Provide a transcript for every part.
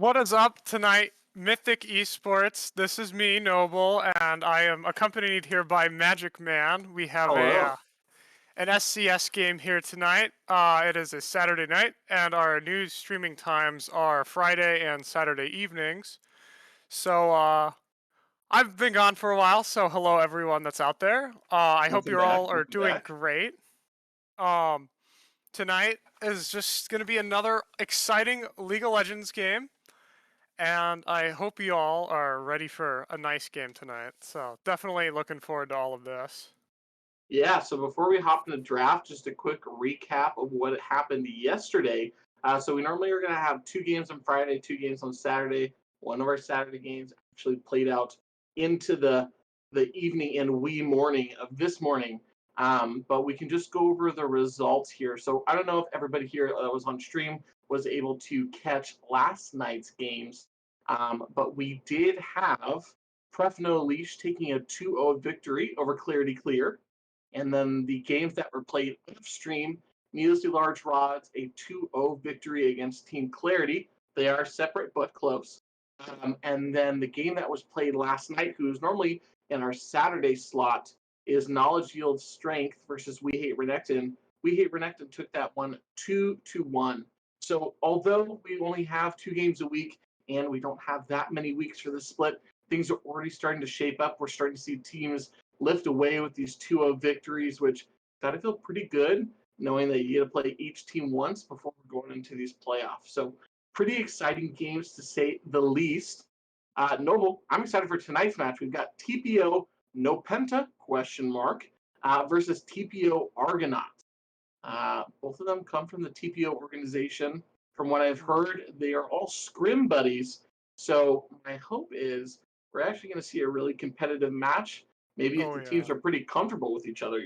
What is up tonight, Mythic Esports? This is me, Noble, and I am accompanied here by Magic Man. We have Hello. an SCS game here tonight. It is a Saturday night, and our new streaming times are Friday and Saturday evenings. So I've been gone for a while, so hello everyone that's out there. I hope Welcome you back. all are Welcome doing back. great. Um, Tonight is just going to be another exciting League of Legends game. And I hope you all are ready for a nice game tonight. So definitely looking forward to all of this. Yeah, so before we hop into draft, just a quick recap of what happened yesterday. So we normally are going to have two games on Friday, two games on Saturday. One of our Saturday games actually played out into the evening and wee morning of this morning. But we can just go over the results here. So I don't know if everybody here that was on stream was able to catch last night's games, but we did have Pref No Leash taking a 2-0 victory over Clarity Clear. And then the games that were played upstream, Needlessly Large Rods, a 2-0 victory against Team Clarity. They are separate but close. And then the game that was played last night, who's normally in our Saturday slot, is Knowledge Yields Strength versus We Hate Renekton. We Hate Renekton took that one 2-1. So although we only have two games a week and we don't have that many weeks for the split, things are already starting to shape up. We're starting to see teams lift away with these 2-0 victories, which got to feel pretty good knowing that you get to play each team once before we're going into these playoffs. So pretty exciting games to say the least. Noble, I'm excited for tonight's match. We've got TPO No Penta versus TPO Argonauts. Both of them come from the TPO organization. From what I've heard, they are all scrim buddies. So my hope is we're actually going to see a really competitive match. Maybe if Oh the yeah. teams are pretty comfortable with each other.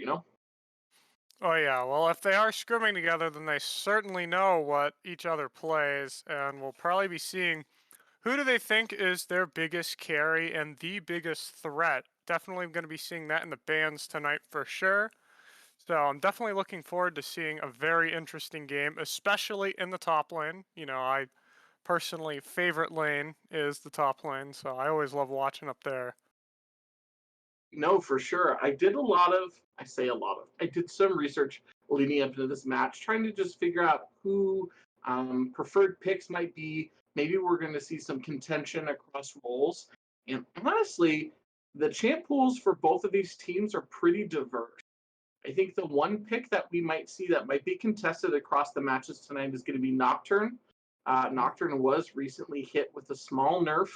Oh yeah. Well, if they are scrimming together, then they certainly know what each other plays, and we'll probably be seeing who do they think is their biggest carry and the biggest threat. Definitely going to be seeing that in the bans tonight for sure. So I'm definitely looking forward to seeing a very interesting game, especially in the top lane. I personally favorite lane is the top lane, so I always love watching up there. No, for sure. I say a lot of, I did some research leading up to this match, trying to just figure out who preferred picks might be. Maybe we're going to see some contention across roles. And honestly, the champ pools for both of these teams are pretty diverse. I think the one pick that we might see that might be contested across the matches tonight is going to be Nocturne. Mm. Nocturne was recently hit with a small nerf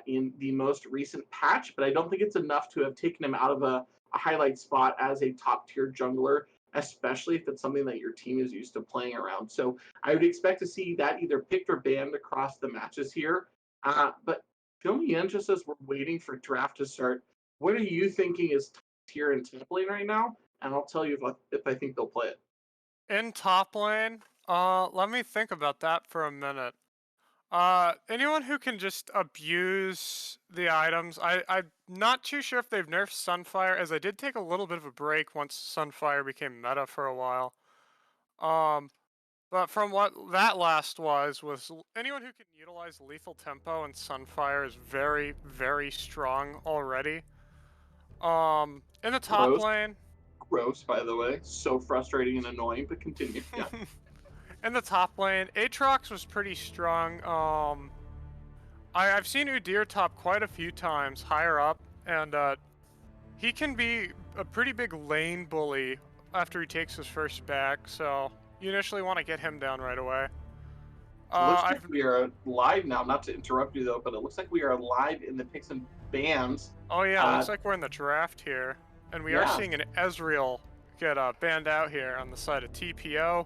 in the most recent patch, but I don't think it's enough to have taken him out of a highlight spot as a top tier jungler, especially if it's something that your team is used to playing around. So I would expect to see that either picked or banned across the matches here. But fill me in just as we're waiting for draft to start. What are you thinking is top tier in top lane right now? And I'll tell you if I think they'll play it. In top lane, let me think about that for a minute. Anyone who can just abuse the items. I'm not too sure if they've nerfed Sunfire, as I did take a little bit of a break once Sunfire became meta for a while. Um, but from what that last was anyone who can utilize lethal tempo and Sunfire is very, very strong already. In the top Gross, lane, gross, by the way. So frustrating and annoying, but continue. Yeah. in the top lane, Aatrox was pretty strong. I've seen Udyr top quite a few times higher up, and he can be a pretty big lane bully after he takes his first back. So you initially want to get him down right away. It looks like I've we are live now. Not to interrupt you though, but it looks like we are live in the picks and bans. Oh yeah, Uh, looks like we're in the draft here, and we are yeah. seeing an Ezreal get banned out here on the side of TPO,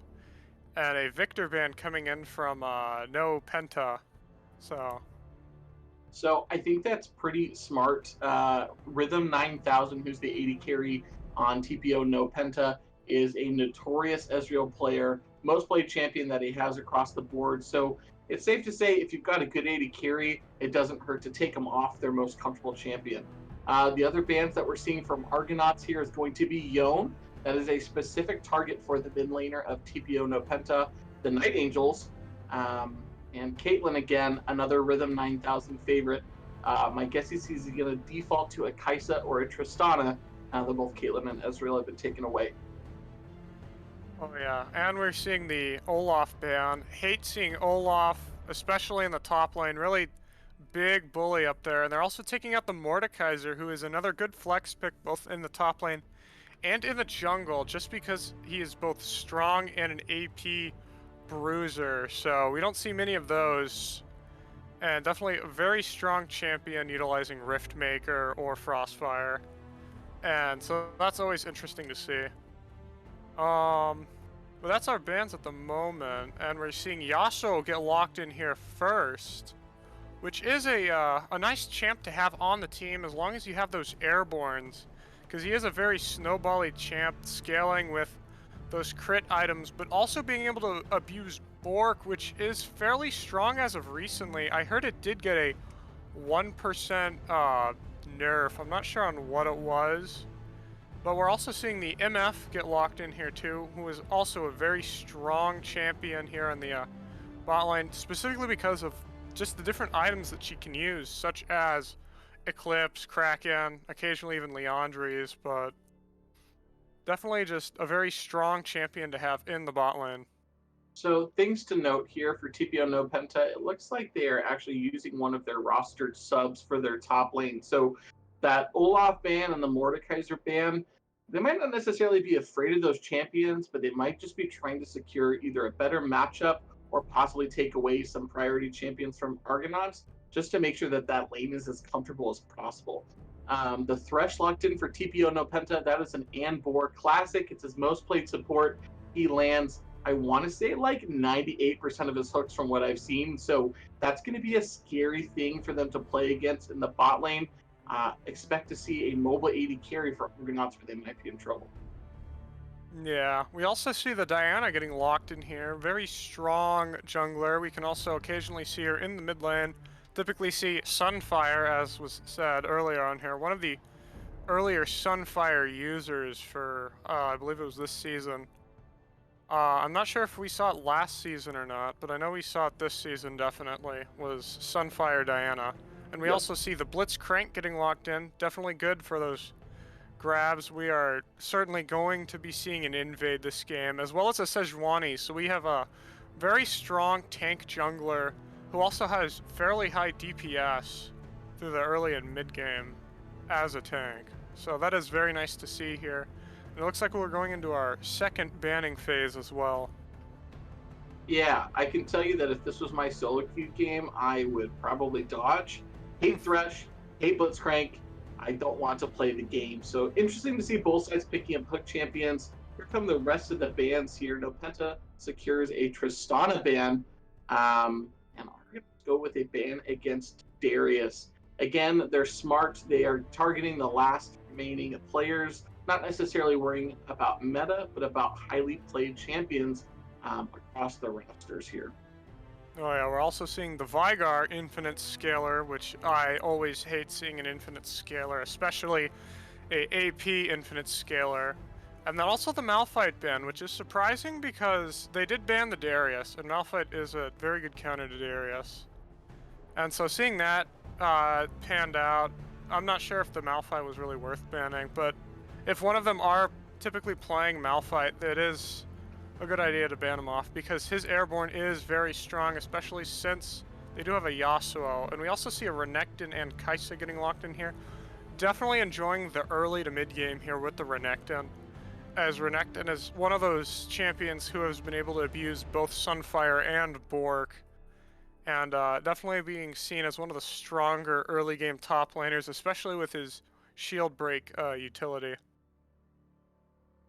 and a Victor ban coming in from No Penta. So So I think that's pretty smart. Rhythm 9000, who's the 80 carry on TPO No Penta, is a notorious Ezreal player, most played champion that he has across the board. So it's safe to say if you've got a good 80 carry, it doesn't hurt to take them off their most comfortable champion. The other bans that we're seeing from Argonauts here is going to be Yone. That is a specific target for the mid laner of TPO No Penta. The Night Angels. And Caitlyn, again, another Rhythm 9000 favorite. My guess is he's going to default to a Kaisa or a Tristana. Now that both Caitlyn and Ezreal have been taken away. Oh yeah, and we're seeing the Olaf ban. Hate seeing Olaf, especially in the top lane. Really big bully up there. And they're also taking out the Mordekaiser, who is another good flex pick both in the top lane and in the jungle, just because he is both strong and an AP bruiser. So we don't see many of those. And definitely a very strong champion utilizing Riftmaker or Frostfire. And so that's always interesting to see. Um, but that's our bans at the moment, and we're seeing Yasuo get locked in here first, which is a nice champ to have on the team as long as you have those airborns, because he is a very snowbally champ, scaling with those crit items, but also being able to abuse Bork, which is fairly strong as of recently. I heard it did get a 1% nerf. I'm not sure on what it was. But we're also seeing the MF get locked in here too, who is also a very strong champion here on the bot lane, specifically because of just the different items that she can use, such as Eclipse, Kraken, occasionally even Leandries, but definitely just a very strong champion to have in the bot lane. So things to note here for TPO no Penta, it looks like they are actually using one of their rostered subs for their top lane. So that Olaf ban and the Mordekaiser ban, they might not necessarily be afraid of those champions, but they might just be trying to secure either a better matchup or possibly take away some priority champions from Argonauts just to make sure that that lane is as comfortable as possible. The Thresh locked in for TPO no Penta, that is an Anbor classic. It's his most played support. He lands, I want to say, like 98% of his hooks from what I've seen. So that's going to be a scary thing for them to play against in the bot lane. Expect to see a mobile 80 carry for Argonauts, where they might be in trouble. Yeah, we also see the Diana getting locked in here. Very strong jungler. We can also occasionally see her in the mid lane. Typically see Sunfire, as was said earlier on here. One of the earlier Sunfire users for, I believe it was this season. I'm not sure if we saw it last season or not, but I know we saw it this season definitely, was Sunfire Diana. And we Yep. also see the Blitzcrank getting locked in. Definitely good for those grabs. We are certainly going to be seeing an invade this game, as well as a Sejuani. So we have a very strong tank jungler who also has fairly high DPS through the early and mid game as a tank. So that is very nice to see here. And it looks like we're going into our second banning phase as well. Yeah, I can tell you that if this was my solo queue game, I would probably dodge. Hate Thresh, hate Blitzcrank. I don't want to play the game. So interesting to see both sides picking up hook champions. Here come the rest of the bans here. No Penta secures a Tristana ban. And I'm going to go with a ban against Darius. Again, they're smart. They are targeting the last remaining players, not necessarily worrying about meta, but about highly played champions across the rosters here. Oh yeah, we're also seeing the Vigar infinite scaler, which I always hate seeing an infinite scaler, especially a AP infinite scaler. And then also the Malphite ban, which is surprising because they did ban the Darius, and Malphite is a very good counter to Darius. And so seeing that panned out, I'm not sure if the Malphite was really worth banning, but if one of them are typically playing Malphite, it is a good idea to ban him off because his airborne is very strong, especially since they do have a Yasuo. And we also see a Renekton and Kaisa getting locked in here. Definitely enjoying the early to mid game here with the Renekton, as Renekton is one of those champions who has been able to abuse both Sunfire and Bork, and definitely being seen as one of the stronger early game top laners, especially with his shield break utility.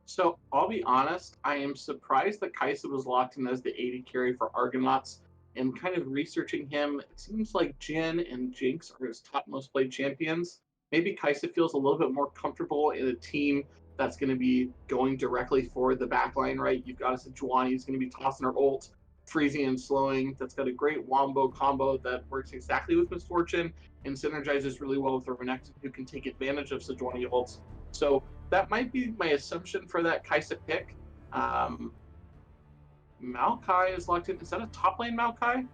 So I'll be honest, I am surprised that Kaisa was locked in as the 80 carry for Argonauts. And kind of researching him, it seems like Jin and Jinx are his top most played champions. Maybe Kaisa feels a little bit more comfortable in a team that's going to be going directly for the backline, right? You've got a Sejuani who's going to be tossing her ult, freezing and slowing. That's got a great wombo combo that works exactly with Misfortune and synergizes really well with the Renekton, who can take advantage of Sejuani ults. So that might be my assumption for that Kaisa pick. Um, Maokai is locked in. Is that a top lane Maokai?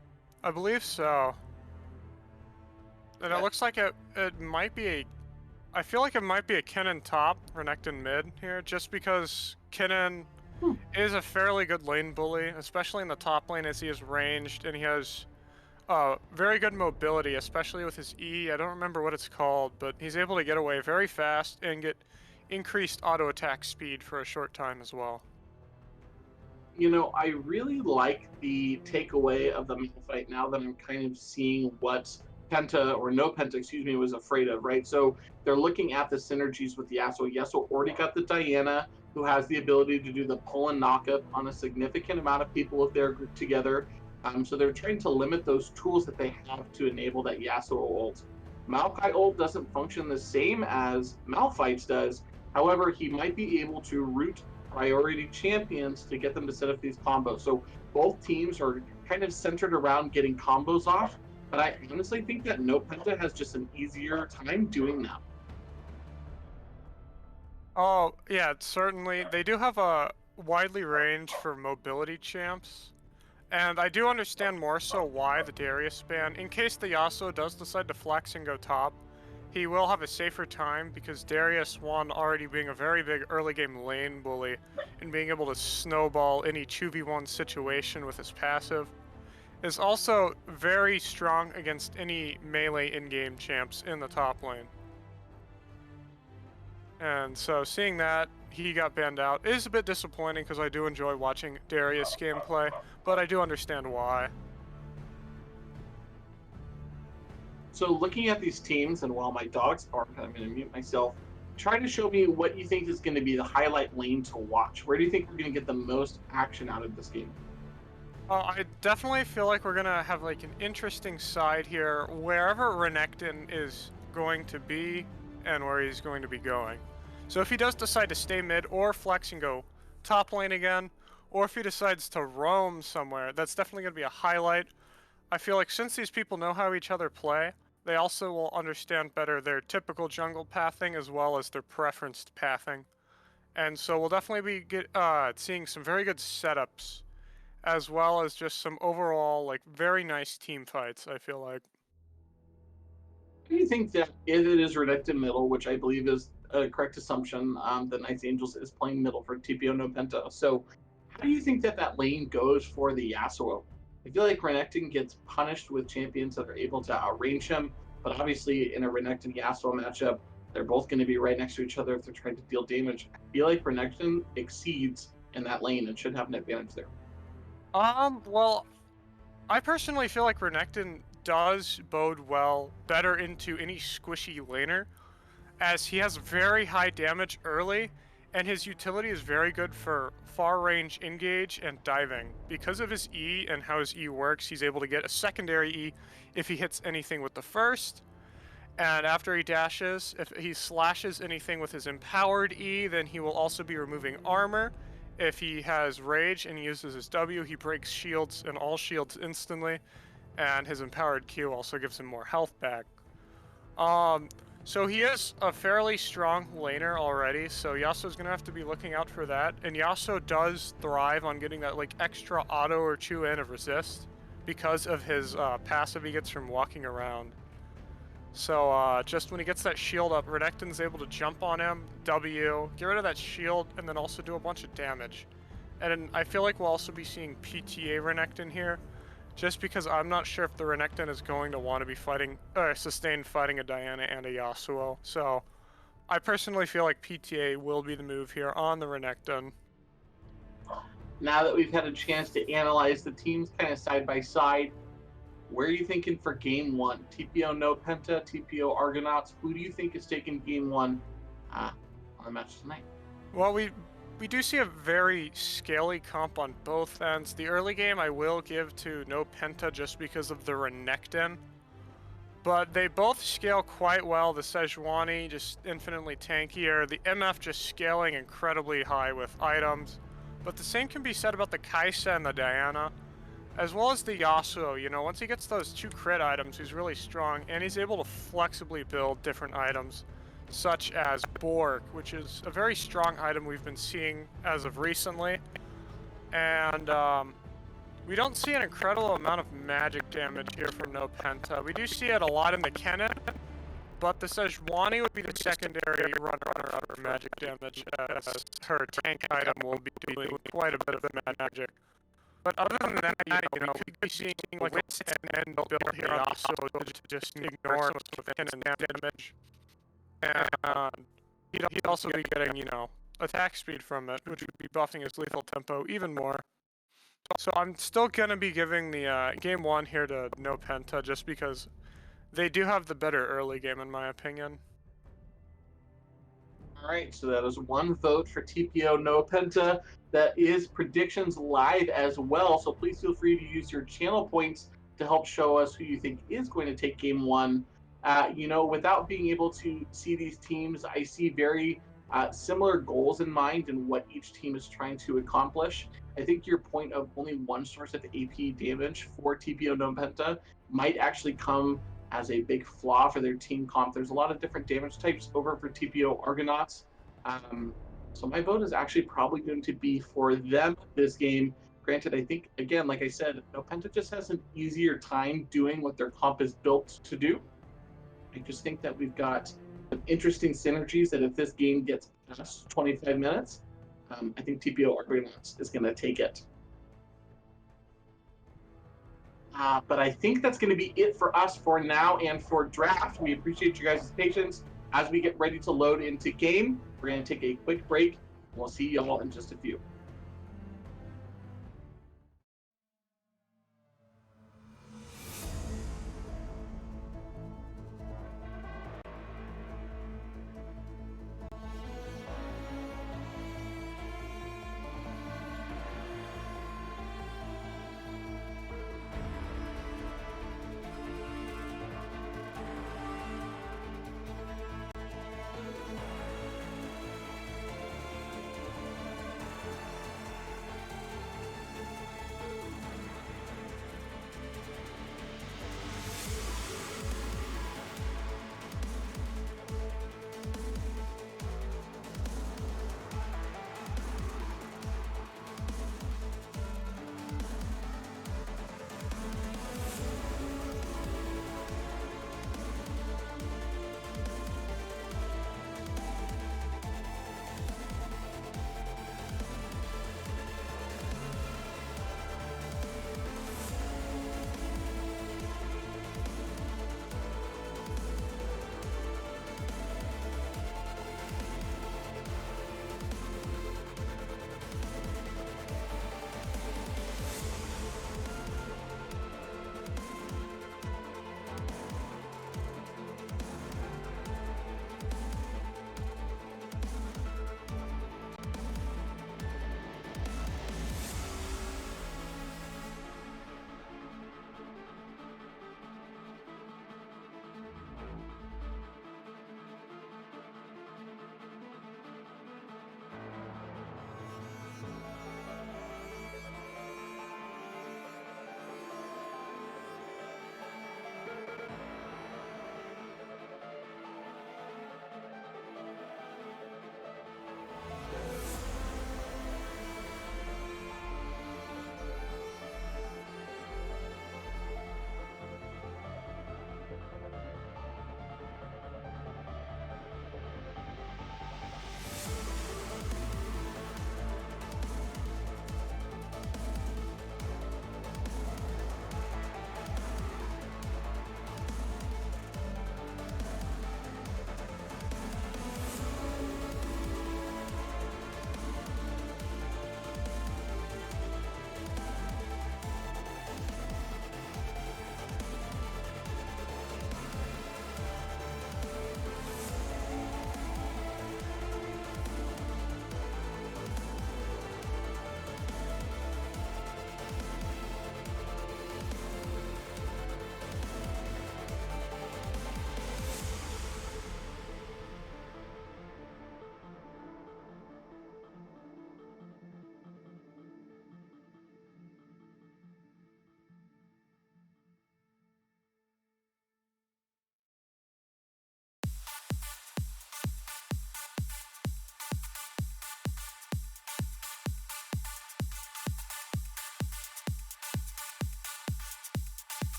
I believe so. And it Okay. looks like it might be a... I feel like it might be a Kennen top, Renekton mid here, just because Kennen Hmm. is a fairly good lane bully, especially in the top lane as he is ranged and he has very good mobility, especially with his E. I don't remember what it's called, but he's able to get away very fast and get increased auto attack speed for a short time as well. I really like the takeaway of the fight now that I'm kind of seeing what Penta or no Penta, excuse me, was afraid of, right? So they're looking at the synergies with Yasuo. Yasuo already got the Diana, who has the ability to do the pull and knockup on a significant amount of people if they're grouped together. So they're trying to limit those tools that they have to enable that Yasuo ult. Maokai ult doesn't function the same as Malphite's does. However, he might be able to root priority champions to get them to set up these combos. So both teams are kind of centered around getting combos off, but I honestly think that No Penta has just an easier time doing that. Oh, yeah, certainly. They do have a widely range for mobility champs. And I do understand more so why the Darius ban. In case the Yasuo does decide to flex and go top, he will have a safer time because Darius, one, already being a very big early game lane bully and being able to snowball any 2v1 situation with his passive, is also very strong against any melee in-game champs in the top lane. And so seeing that he got banned out is a bit disappointing because I do enjoy watching Darius gameplay, but I do understand why. So looking at these teams, and while my dogs bark, I'm going to mute myself. Try to show me what you think is going to be the highlight lane to watch. Where do you think we're going to get the most action out of this game? I definitely feel like we're gonna have like an interesting side here wherever Renekton is going to be and where he's going to be going. So if he does decide to stay mid or flex and go top lane again, or if he decides to roam somewhere, that's definitely gonna be a highlight. I feel like since these people know how each other play, they also will understand better their typical jungle pathing as well as their preferenced pathing. And so we'll definitely be seeing some very good setups as well as just some overall like very nice team fights, I feel like. Do you think that if it is Redacted middle, which I believe is a correct assumption, the Knights Angels is playing middle for TPO no Penta. So, how do you think that that lane goes for the Yasuo? I feel like Renekton gets punished with champions that are able to outrange him, but obviously in a Renekton Yasuo matchup, they're both going to be right next to each other if they're trying to deal damage. I feel like Renekton exceeds in that lane and should have an advantage there. Well, I personally feel like Renekton does bode well better into any squishy laner, as he has very high damage early, and his utility is very good for far range engage and diving. Because of his E and how his E works, he's able to get a secondary E if he hits anything with the first, and after he dashes, if he slashes anything with his empowered E, then he will also be removing armor. If he has rage and he uses his W, he breaks shields and all shields instantly, and his empowered Q also gives him more health back. Um, so he is a fairly strong laner already, so Yasuo's gonna have to be looking out for that. And Yasuo does thrive on getting that like extra auto or chew in of resist because of his passive he gets from walking around. So just when he gets that shield up, Renekton's able to jump on him, W, get rid of that shield, and then also do a bunch of damage. And I feel like we'll also be seeing PTA Renekton here, just because I'm not sure if the Renekton is going to want to be fighting, sustained fighting a Diana and a Yasuo. So I personally feel like PTA will be the move here on the Renekton. Now that we've had a chance to analyze the teams kind of side by side, where are you thinking for game one? TPO no Penta, TPO Argonauts. Who do you think is taking game one uh, on the match tonight? Well, we do see a very scaly comp on both ends. The early game I will give to no Penta just because of the Renekton. But they both scale quite well. The Sejuani just infinitely tankier. The MF just scaling incredibly high with items. But the same can be said about the Kaisa and the Diana, as well as the Yasuo. You know, once he gets those 2 crit items, he's really strong, and he's able to flexibly build different items, such as Bork, which is a very strong item we've been seeing as of recently. And We don't see an incredible amount of magic damage here from No Penta. We do see it a lot in the cannon, but the Sejuani would be the secondary runner-up for magic damage, as her tank item will be doing quite a bit of magic. But other than that, we could be seeing like a wits and build here on Yasuo to just ignore some of the cannon damage. And he'd also be getting, attack speed from it, which would be buffing his lethal tempo even more. So I'm still gonna be giving the game 1 here to No Penta just because they do have the better early game in my opinion. All right, so that is one vote for TPO No Penta. That is predictions live as well. So please feel free to use your channel points to help show us who you think is going to take game 1. Without being able to see these teams, I see very similar goals in mind and what each team is trying to accomplish. I think your point of only one source of AP damage for TPO No Penta might actually come as a big flaw for their team comp. There's a lot of different damage types over for TPO Argonauts. So my vote is actually probably going to be for them this game. Granted, I think, again, like I said, No Penta just has an easier time doing what their comp is built to do. I just think that we've got some interesting synergies that if this game gets past 25 minutes, I think TPO Argonauts is going to take it. But I think that's going to be it for us for now and for draft. We appreciate you guys' patience as we get ready to load into game. We're going to take a quick break. We'll see y'all in just a few.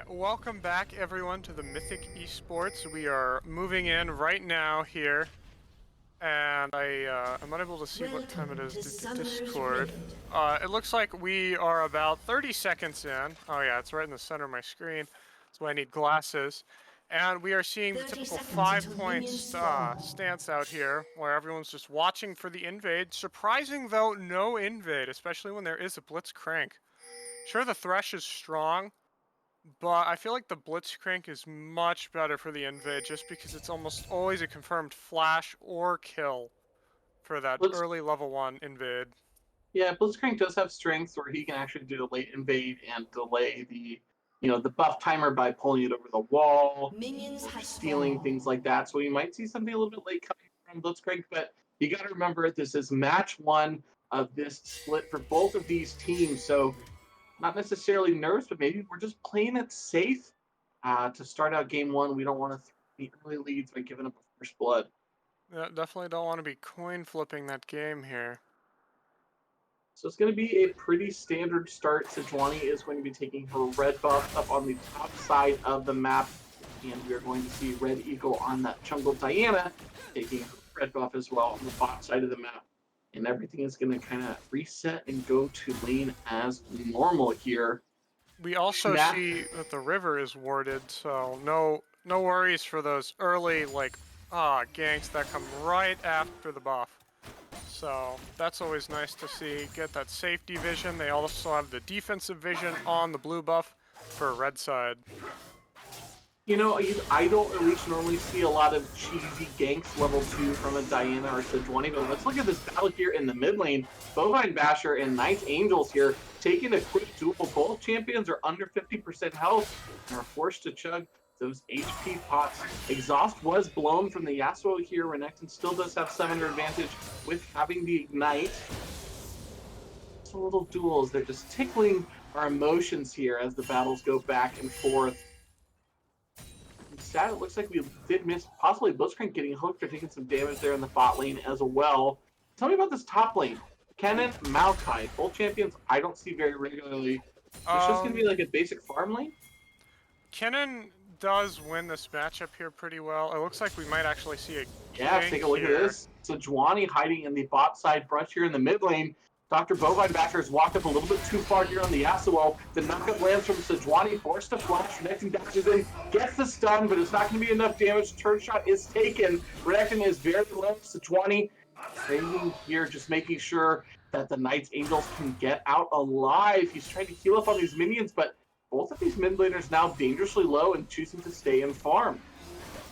welcome back everyone to the Mythic Esports. We are moving in right now here, and I'm unable to see what time it Welcome is to due to Summer's Discord. Rift. It looks like we are about 30 seconds in. Oh yeah, it's right in the center of my screen. That's why I need glasses. And we are seeing the 30 typical seconds until 5-point minions spawn. stance out here, where everyone's just watching for the invade. Surprising though, no invade, especially when there is a Blitzcrank. Sure, the Thresh is strong, but I feel like the Blitzcrank is much better for the invade just because it's almost always a confirmed flash or kill for that Blitz, early level 1 invade. yeah, Blitzcrank does have strengths where he can actually do a late invade and delay the buff timer by pulling it over the wall Minions or have stealing spawned. things like that. So we might see something a little bit late coming from Blitzcrank, but you got to remember this is match one of this split for both of these teams. So not necessarily nervous, but maybe we're just playing it safe to start out game one. We don't want to throw any early leads by giving up a first blood. Yeah, definitely don't want to be coin flipping that game here. So it's going to be a pretty standard start. Sejuani is going to be taking her red buff up on the top side of the map. And we are going to see Red Eagle on that jungle Diana taking her red buff as well on the bottom side of the map. And everything is going to kind of reset and go to lane as normal here. We also Nah, see that the river is warded, so no worries for those early ganks that come right after the buff. So that's always nice to see. Get that safety vision. They also have the defensive vision on the blue buff for red side. I don't at least normally see a lot of cheesy ganks level 2 from a Diana or Sejuani, but let's look at this battle here in the mid lane. Bovine Basher and Knights Angels here taking a quick duel. Both champions are under 50% health and are forced to chug those HP pots. Exhaust was blown from the Yasuo here. Renekton still does have 700 advantage with having the Ignite. It's a little duels. They're just tickling our emotions here as the battles go back and forth. Sad, it looks like we did miss possibly Blitzcrank getting hooked or taking some damage there in the bot lane as well. Tell me about this top lane. Kennen, Maokai, both champions I don't see very regularly. It's just going to be like a basic farm lane? Kennen does win this matchup here pretty well. It looks like we might actually see a Yeah, gank take a look at here. this. Sejuani hiding in the bot side brush here in the mid lane. Dr. Bovine Basher has walked up a little bit too far here on the Yasuo. The knockup lands from Sejuani, forced to flash. Renekton dashes in, gets the stun, but it's not going to be enough damage. Turn shot is taken. Renekton is very low. Sejuani training here, just making sure that the Knights Angels can get out alive. He's trying to heal up on these minions, but both of these mid laners now dangerously low and choosing to stay and farm.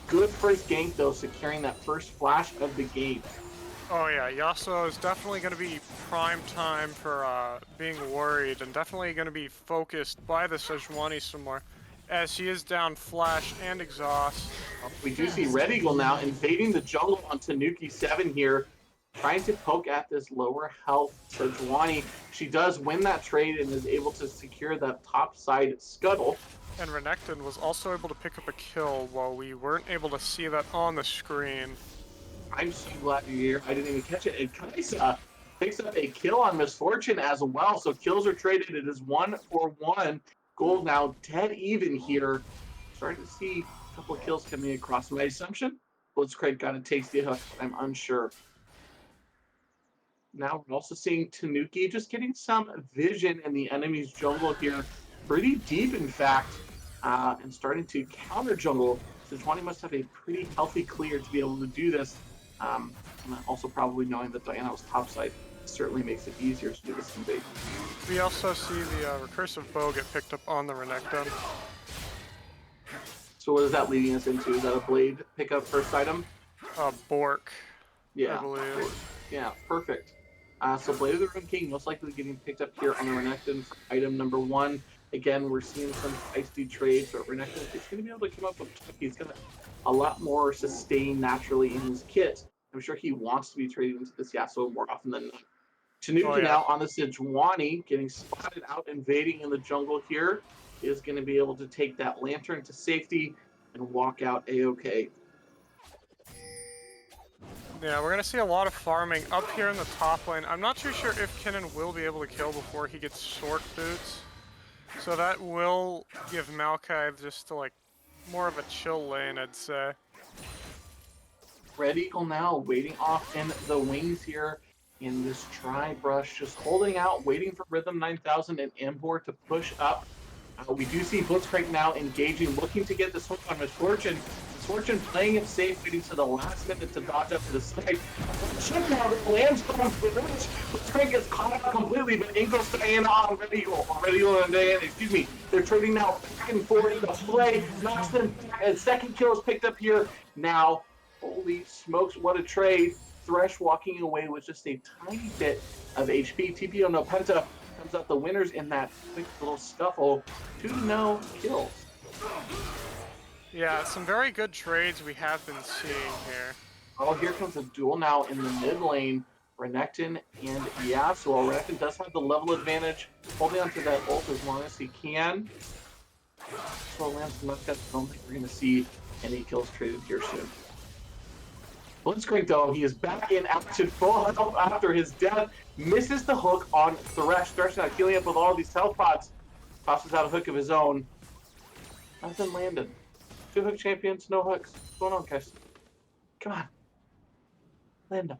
Good first gank, though, securing that first flash of the game. Oh yeah, Yasuo is definitely going to be prime time for being worried, and definitely going to be focused by the Sejuani some more, as he is down flash and exhaust. We do see Red Eagle now invading the jungle on Tanuki 7 here, trying to poke at this lower health Sejuani. She does win that trade and is able to secure that top side scuttle. And Renekton was also able to pick up a kill while we weren't able to see that on the screen. I'm so glad you're here. I didn't even catch it. And Kaisa picks up a kill on Misfortune as well. So kills are traded. It is 1-for-1. Gold now dead even here. Starting to see a couple of kills coming across. My assumption, Blitzcrank got a tasty hook, but I'm unsure. Now we're also seeing Tanuki just getting some vision in the enemy's jungle here. Pretty deep, in fact, and starting to counter jungle. Sejuani must have a pretty healthy clear to be able to do this. And also probably knowing that Diana was topside certainly makes it easier to do this invade. We also see the recursive bow get picked up on the Renekton. So what is that leading us into? Is that a blade pickup first item? Bork, Yeah. I believe. Yeah, perfect. So Blade of the Rune King most likely getting picked up here on the Renekton for item number 1. Again, we're seeing some feisty trades, but Renekton is going to be able to come up with he's got a lot more sustain naturally in his kit. I'm sure he wants to be traded into this Yasuo more often than not. Tanuki now on the Sejuani, getting spotted out invading in the jungle here, is going to be able to take that lantern to safety and walk out A-OK. Yeah, we're going to see a lot of farming up here in the top lane. I'm not too sure if Kennen will be able to kill before he gets Sork Boots. So that will give Maokai just like more of a chill lane, I'd say. Red Eagle now waiting off in the wings here in this tri-brush, just holding out, waiting for Rhythm 9000 and Embor to push up. We do see Blitzcrank now engaging, looking to get this hook on Misfortune. Misfortune playing it safe, waiting to the last minute to dodge up to the side. Check now, the lands comes with Blitzcrank gets caught out completely, but in goes Diana on Red Eagle. Red Eagle and Diana, excuse me. They're trading now back and forth. The play knocks them back, and second kill is picked up here. Now, holy smokes, what a trade. Thresh walking away with just a tiny bit of HP. TPO no Penta comes out the winners in that quick little scuffle. 2-0 kills. Yeah, some very good trades we have been seeing here. Oh, here comes a duel now in the mid lane. Renekton and Yasuo. Renekton does have the level advantage, holding onto that ult as long as he can. So lands not that. I don't think we're going to see any kills traded here soon. Blitzcrank, though, he is back in action, full health after his death. Misses the hook on Thresh. Thresh now healing up with all these health pots. Tosses out a hook of his own. Nothing landed. 2 hook champions, no hooks. What's going on, guys? Come on. Land them.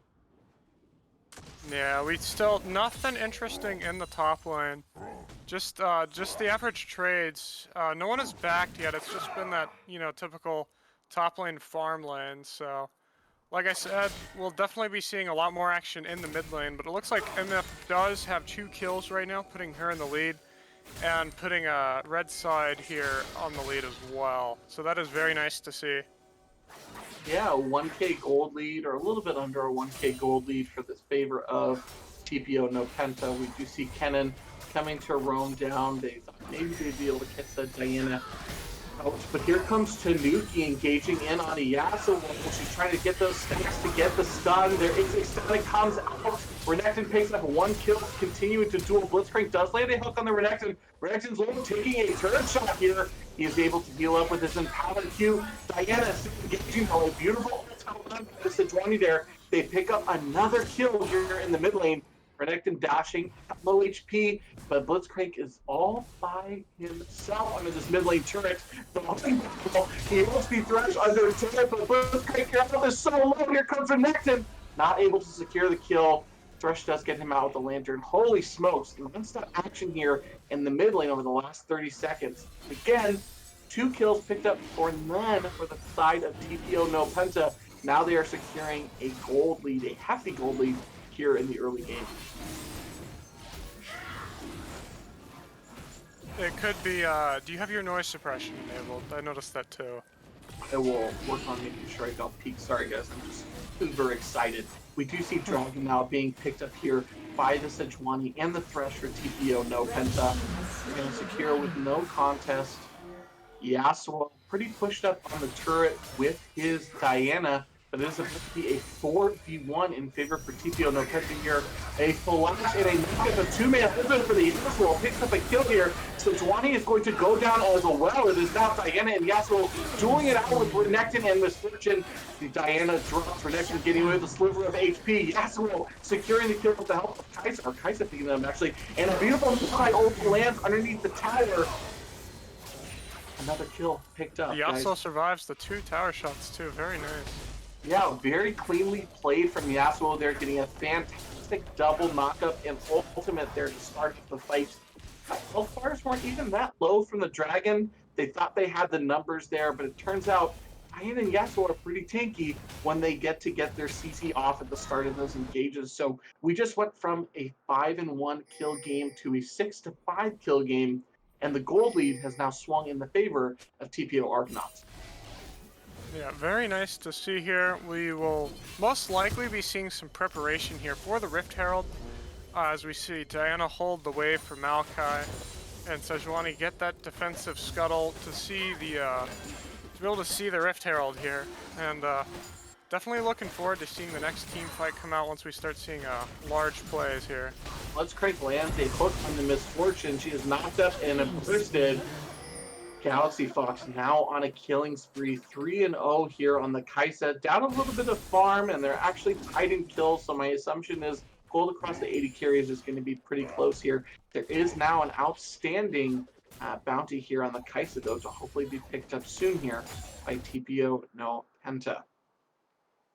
Yeah, we still nothing interesting in the top lane. Just the average trades. No one is backed yet. It's just been that, you know, typical top lane farm lane. So, like I said, we'll definitely be seeing a lot more action in the mid lane. But it looks like MF does have 2 kills right now, putting her in the lead, and putting red side here on the lead as well. So that is very nice to see. Yeah, a 1K gold lead, or a little bit under a 1K gold lead for this favor of TPO no Penta. We do see Kennen coming to roam down. They thought maybe they'd be able to catch that Diana out. But here comes Tanuki engaging in on Yasuo. She's trying to get those stacks to get the stun. There is a stun that comes out. Renekton picks up 1 kill, continuing to duel. Blitzcrank does land a hook on the Renekton. Renekton's low, taking a turret shot here. He is able to heal up with his Empowered Q. Diana engaging a beautiful Sejuani there. They pick up another kill here in the mid lane. Renekton dashing at low HP, but Blitzcrank is all by himself under this mid lane turret. He holds the Thresh under a turret, but Blitzcrank, your health is so low. Here comes Renekton, not able to secure the kill. Thresh does get him out with the lantern. Holy smokes, non-stop action here in the mid lane over the last 30 seconds. Again, 2 kills picked up for none for the side of TPO no Penta. Now they are securing a gold lead, a hefty gold lead here in the early game. It could be, do you have your noise suppression enabled? I noticed that too. I will work on making sure I don't peak. Sorry guys, I'm just super excited. We do see Dragon now being picked up here by the Sejuani and the Thresh for TPO no Penta. They're going to secure with no contest. Yasuo pretty pushed up on the turret with his Diana, but it is about to be a 4v1 in favor for TPO no Penta here. A flash and a knockup, a 2-man open for the Yasuo. Picks up a kill here. So Sejuani is going to go down as well. It is now Diana and Yasuo dueling it out with Renekton and Misfortune. The Diana drops, Renekton getting away with a sliver of HP. Yasuo securing the kill with the help of Kaisa, or Kaisa picking them actually. And a beautiful high ult lands underneath the tower. Another kill picked up. He also survives the 2 tower shots too. Very nice. Yeah, very cleanly played from Yasuo there, getting a fantastic double knockup and ultimate there to start the fight. Health bars weren't even that low from the Dragon. They thought they had the numbers there, but it turns out Diana and Yasuo are pretty tanky when they get their CC off at the start of those engages. So we just went from a 5-1 kill game to a 6-5 kill game, and the gold lead has now swung in the favor of TPO Argonauts. Yeah, very nice to see here. We will most likely be seeing some preparation here for the Rift Herald, as we see Diana hold the wave for Maokai, and Sejuani get that defensive scuttle to see the to be able to see the Rift Herald here, and definitely looking forward to seeing the next team fight come out once we start seeing large plays here. Blitzcrank lands a hook on the Misfortune. She is knocked up and bursted. Galaxy Fox now on a killing spree, 3-0 here on the Kaisa. Down a little bit of farm, and they're actually tied in kills, so my assumption is gold across the 80 carries is going to be pretty close here. There is now an outstanding bounty here on the Kaisa, though, to hopefully be picked up soon here by TPO, no Penta.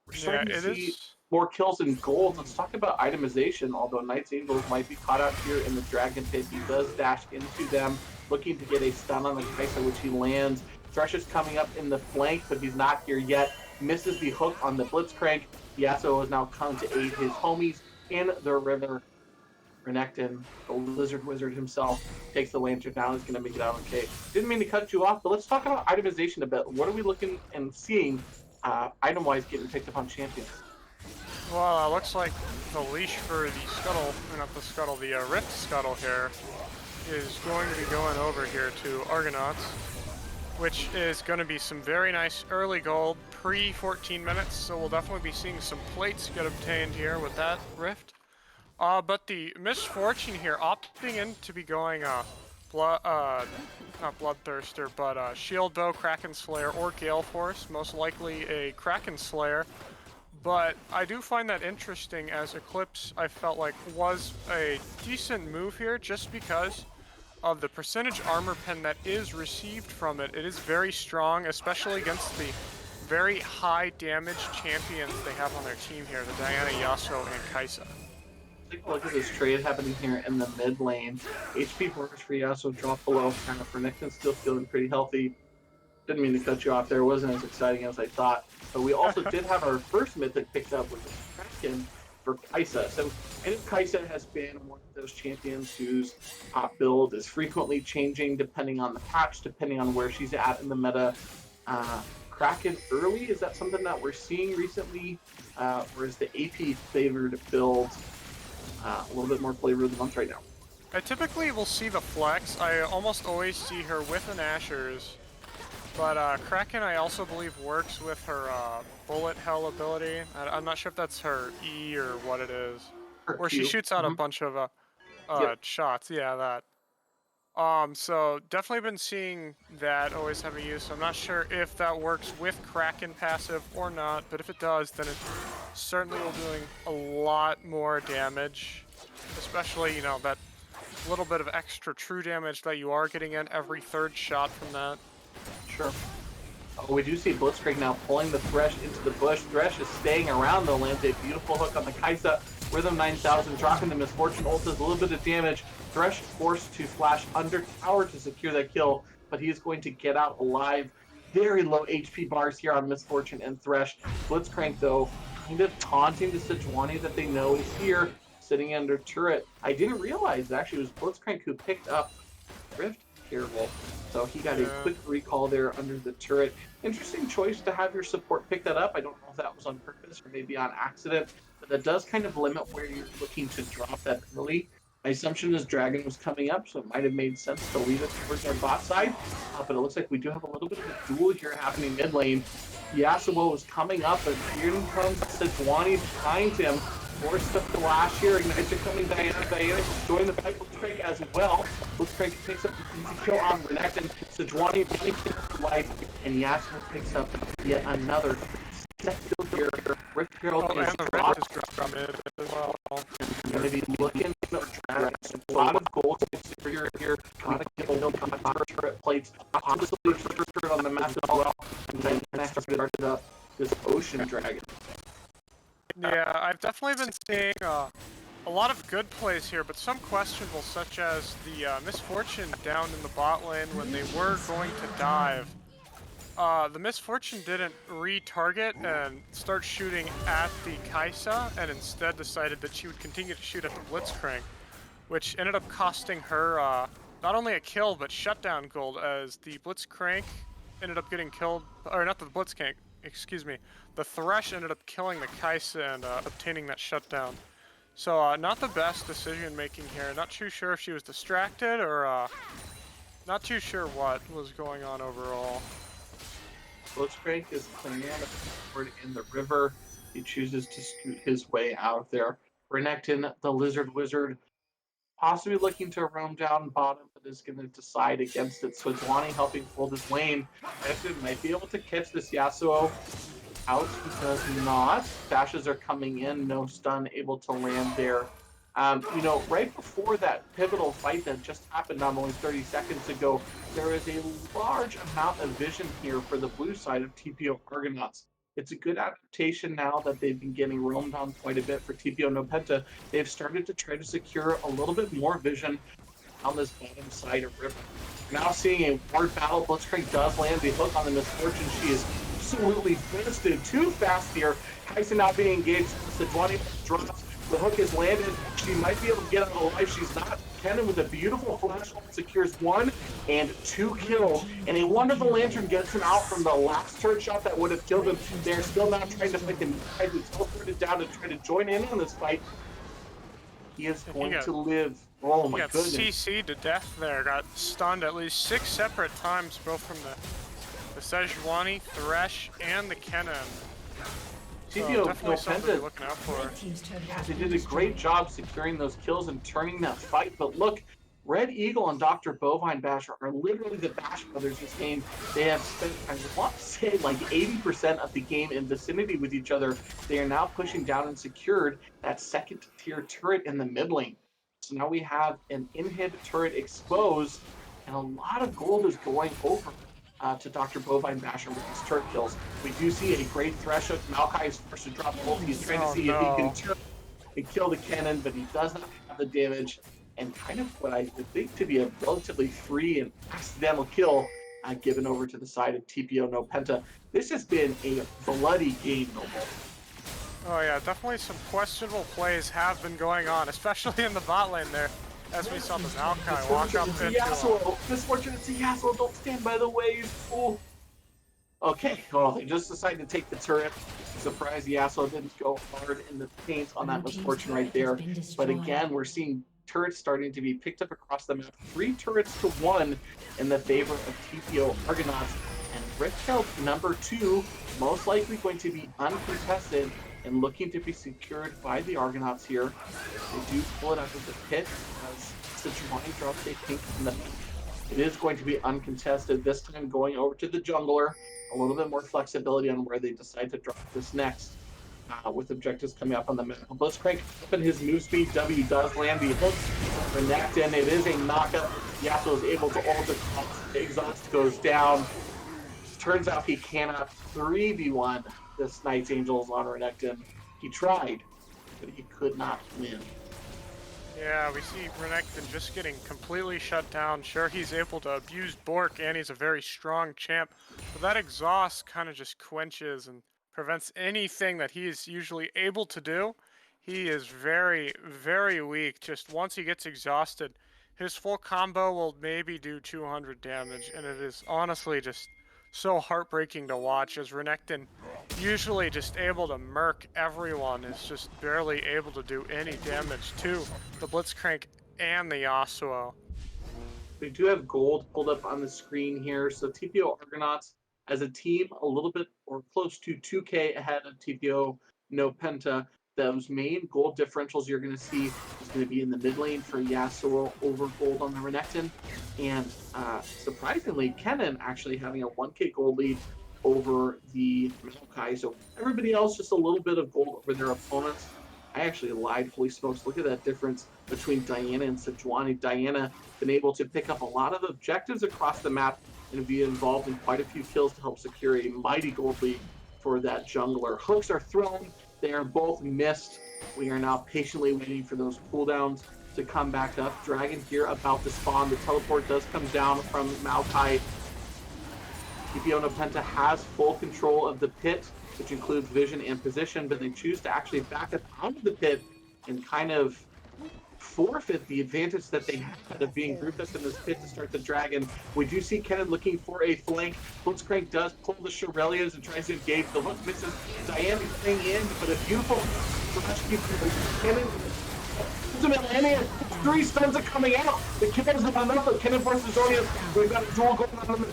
We're Yeah, starting to it see is. more kills and gold. Let's talk about itemization. Although Knights Angels might be caught out here in the Dragon Pit, he does dash into them, looking to get a stun on the Kaisa, which he lands. Thresh is coming up in the flank, but he's not here yet. Misses the hook on the Blitzcrank. Yasuo has now come to aid his homies in the river. Renekton, the lizard wizard himself, takes the lantern down. He's going to make it out okay. Didn't mean to cut you off, but let's talk about itemization a bit. What are we looking and seeing item-wise getting picked up on champions? Well, looks like the leash for the scuttle, or not the scuttle, the rift scuttle here is going to be going over here to Argonauts, which is going to be some very nice early gold pre 14 minutes. So we'll definitely be seeing some plates get obtained here with that rift. But the misfortune here, opting in to be going blood, not Bloodthirster, but Shield Bow, Kraken Slayer, or Gale Force. Most likely a Kraken Slayer. But I do find that interesting, as Eclipse, I felt like, was a decent move here just because of the percentage armor pen that is received from it. It is very strong, especially against the very high damage champions they have on their team here, the Diana, Yasuo, and Kaisa. Take a look at this trade happening here in the mid lane. HP burners for Yasuo drop below. Kind of for Renekton still feeling pretty healthy. Didn't mean to cut you off there. It wasn't as exciting as I thought. But we also did have our first mythic picked up with Kraken for Kaisa. So I know Kaisa has been one of those champions whose top build is frequently changing depending on the patch, depending on where she's at in the meta. Kraken early, is that something that we're seeing recently? Or is the AP favored build a little bit more flavor of the month right now? I typically will see the flex. I almost always see her with an Asher's. But Kraken, I also believe, works with her bullet hell ability. I'm not sure if that's her E or what it is. Or Where she Q. shoots out a Mm-hmm. bunch of Yep. shots. Yeah, that. So definitely been seeing that always have a use. I'm not sure if that works with Kraken passive or not, but if it does, then it certainly will be doing a lot more damage. Especially, you know, that little bit of extra true damage that you are getting in every third shot from that. Sure. Oh, we do see Blitzcrank now pulling the Thresh into the bush. Thresh is staying around though, lands a beautiful hook on the Kaisa. Rhythm 9000 dropping the Misfortune ult does a little bit of damage. Thresh forced to flash under tower to secure that kill, but he is going to get out alive. Very low HP bars here on Misfortune and Thresh. Blitzcrank though, kind of taunting the Sejuani that they know is here, sitting under turret. I didn't realize it actually was Blitzcrank who picked up Rift Careful. So he got a Yeah. quick recall there under the turret. Interesting choice to have your support pick that up. I don't know if that was on purpose or maybe on accident, but that does kind of limit where you're looking to drop that early. My assumption is Dragon was coming up, so it might have made sense to leave it towards our bot side. But it looks like we do have a little bit of a duel here happening mid lane. Yasuo is coming up, and here comes Sejuani behind him. Forced to flash here. Ignites are coming. Diana join the fight. Blitzcrank as well. Blitzcrank picks up the easy kill on Renekton. Sejuani running for life, and Yasuo picks up yet another second kill here. Rift Girl Oh, is and the dropped. Rift is dropped mid as well. Going to be looking for Dragon. A lot of gold for here. A lot of kill on turret plates. Obviously, turret on the map as well. And then started up this Ocean Dragon. Yeah, I've definitely been seeing a lot of good plays here, but some questionable, such as the Misfortune down in the bot lane when they were going to dive. The Misfortune didn't retarget and start shooting at the Kaisa, and instead decided that she would continue to shoot at the Blitzcrank, which ended up costing her not only a kill, but shutdown gold, as the Blitzcrank ended up getting killed, or not the Blitzcrank, excuse me, the Thresh ended up killing the Kaisa and obtaining that shutdown. So not the best decision making here. Not too sure if she was distracted or not too sure what was going on overall. Blitzcrank is clearing out a board in the river. He chooses to scoot his way out of there. Renekton, the lizard wizard, possibly looking to roam down bottom, but is going to decide against it. Sejuani helping hold his lane. Renekton might be able to catch this Yasuo out. He does not. Dashes are coming in. No stun able to land there. You know, right before that pivotal fight that just happened not only 30 seconds ago, there is a large amount of vision here for the blue side of TPO Argonauts. It's a good adaptation now that they've been getting roamed on quite a bit for TPO No Penta. They've started to try to secure a little bit more vision on this bottom side of river. We're now seeing a ward battle. Blitzcrank does land the hook on the Misfortune. She is absolutely fisted. Too fast here. Tyson now being engaged. Sejuani drops. The hook is landed. She might be able to get out alive. She's not. Kennen with a beautiful flash ult secures 1 and 2 kills. And a wonderful lantern gets him out from the last turret shot that would have killed him. They're still not trying to fight the guy who teleported down to try to join in on this fight. He is And going to live. Oh he my got goodness. CC'd to death there. Got stunned at least 6 separate times, both from the Sejuani, Thresh, and the Kennen. TPO Definitely something to be Penta, looking out for. yeah, they did a great job securing those kills and turning that fight. But look, Red Eagle and Dr. Bovine Basher are literally the Bash brothers this game. They have spent, I want to say, like 80% of the game in vicinity with each other. They are now pushing down and secured that second tier turret in the mid lane. So now we have an inhib turret exposed, and a lot of gold is going over to Dr. Bovine Basher with these turret kills. We do see a great thresh hook. Maokai is forced to drop ult. He's trying to see if he can turn and kill the cannon, but he does not have the damage. And kind of what I would think to be a relatively free and accidental kill given over to the side of TPO No Penta. This has been a bloody game, Noble. Oh yeah, definitely some questionable plays have been going on, especially in the bot lane there, as we saw the Maokai walk up into Misfortune, it's a Yasuo. Don't stand by the waves. Oh. Okay, well, they just decided to take the turret. Surprised Yasuo didn't go hard in the paint on that Misfortune right there. But again, we're seeing turrets starting to be picked up across the map. 3 turrets to 1 in the favor of TPO Argonauts. And Riftail number 2, most likely going to be uncontested and looking to be secured by the Argonauts here. They do pull it out of the pit as Sejuani drops a pink in the pit. It is going to be uncontested, this time going over to the jungler. A little bit more flexibility on where they decide to drop this next, with objectives coming up on the map. Blitzcrank up in his move speed. W does land the hook. Renekton, it is a knockup. Yasuo is able to ult across. Exhaust goes down. Turns out he cannot 3v1 this Knight's Angels on Renekton. He tried, but he could not win. Yeah, we see Renekton just getting completely shut down. Sure, he's able to abuse Bork, and he's a very strong champ, but that exhaust kind of just quenches and prevents anything that he is usually able to do. He is very, very weak. Just once he gets exhausted, his full combo will maybe do 200 damage, and it is honestly just so heartbreaking to watch as Renekton, usually just able to murk everyone, is just barely able to do any damage to the Blitzcrank and the Yasuo. We do have gold pulled up on the screen here. So TPO Argonauts as a team a little bit or close to 2K ahead of TPO No Penta. Those main gold differentials you're going to see is going to be in the mid lane for Yasuo over gold on the Renekton. And surprisingly, Kennen actually having a 1K gold lead over the Maokai. So everybody else just a little bit of gold over their opponents. I actually lied, holy smokes. Look at that difference between Diana and Sejuani. Diana been able to pick up a lot of objectives across the map and be involved in quite a few kills to help secure a mighty gold lead for that jungler. Hooks are thrown. They are both missed. We are now patiently waiting for those cooldowns to come back up. Dragon here about to spawn. The teleport does come down from Maokai. TPO No Penta has full control of the pit, which includes vision and position, but they choose to actually back up out of the pit and kind of forfeit the advantage that they had of being grouped up in this pit to start the dragon. We do see Kennen looking for a flank. Blitzcrank does pull the Shurelias and tries to engage. The hook misses. Diana staying in, but a beautiful flash keeps Kennen. Ultimately, 3 stuns are coming out. The kills are not enough, but Kennen versus Zonius. We've got a duel going on.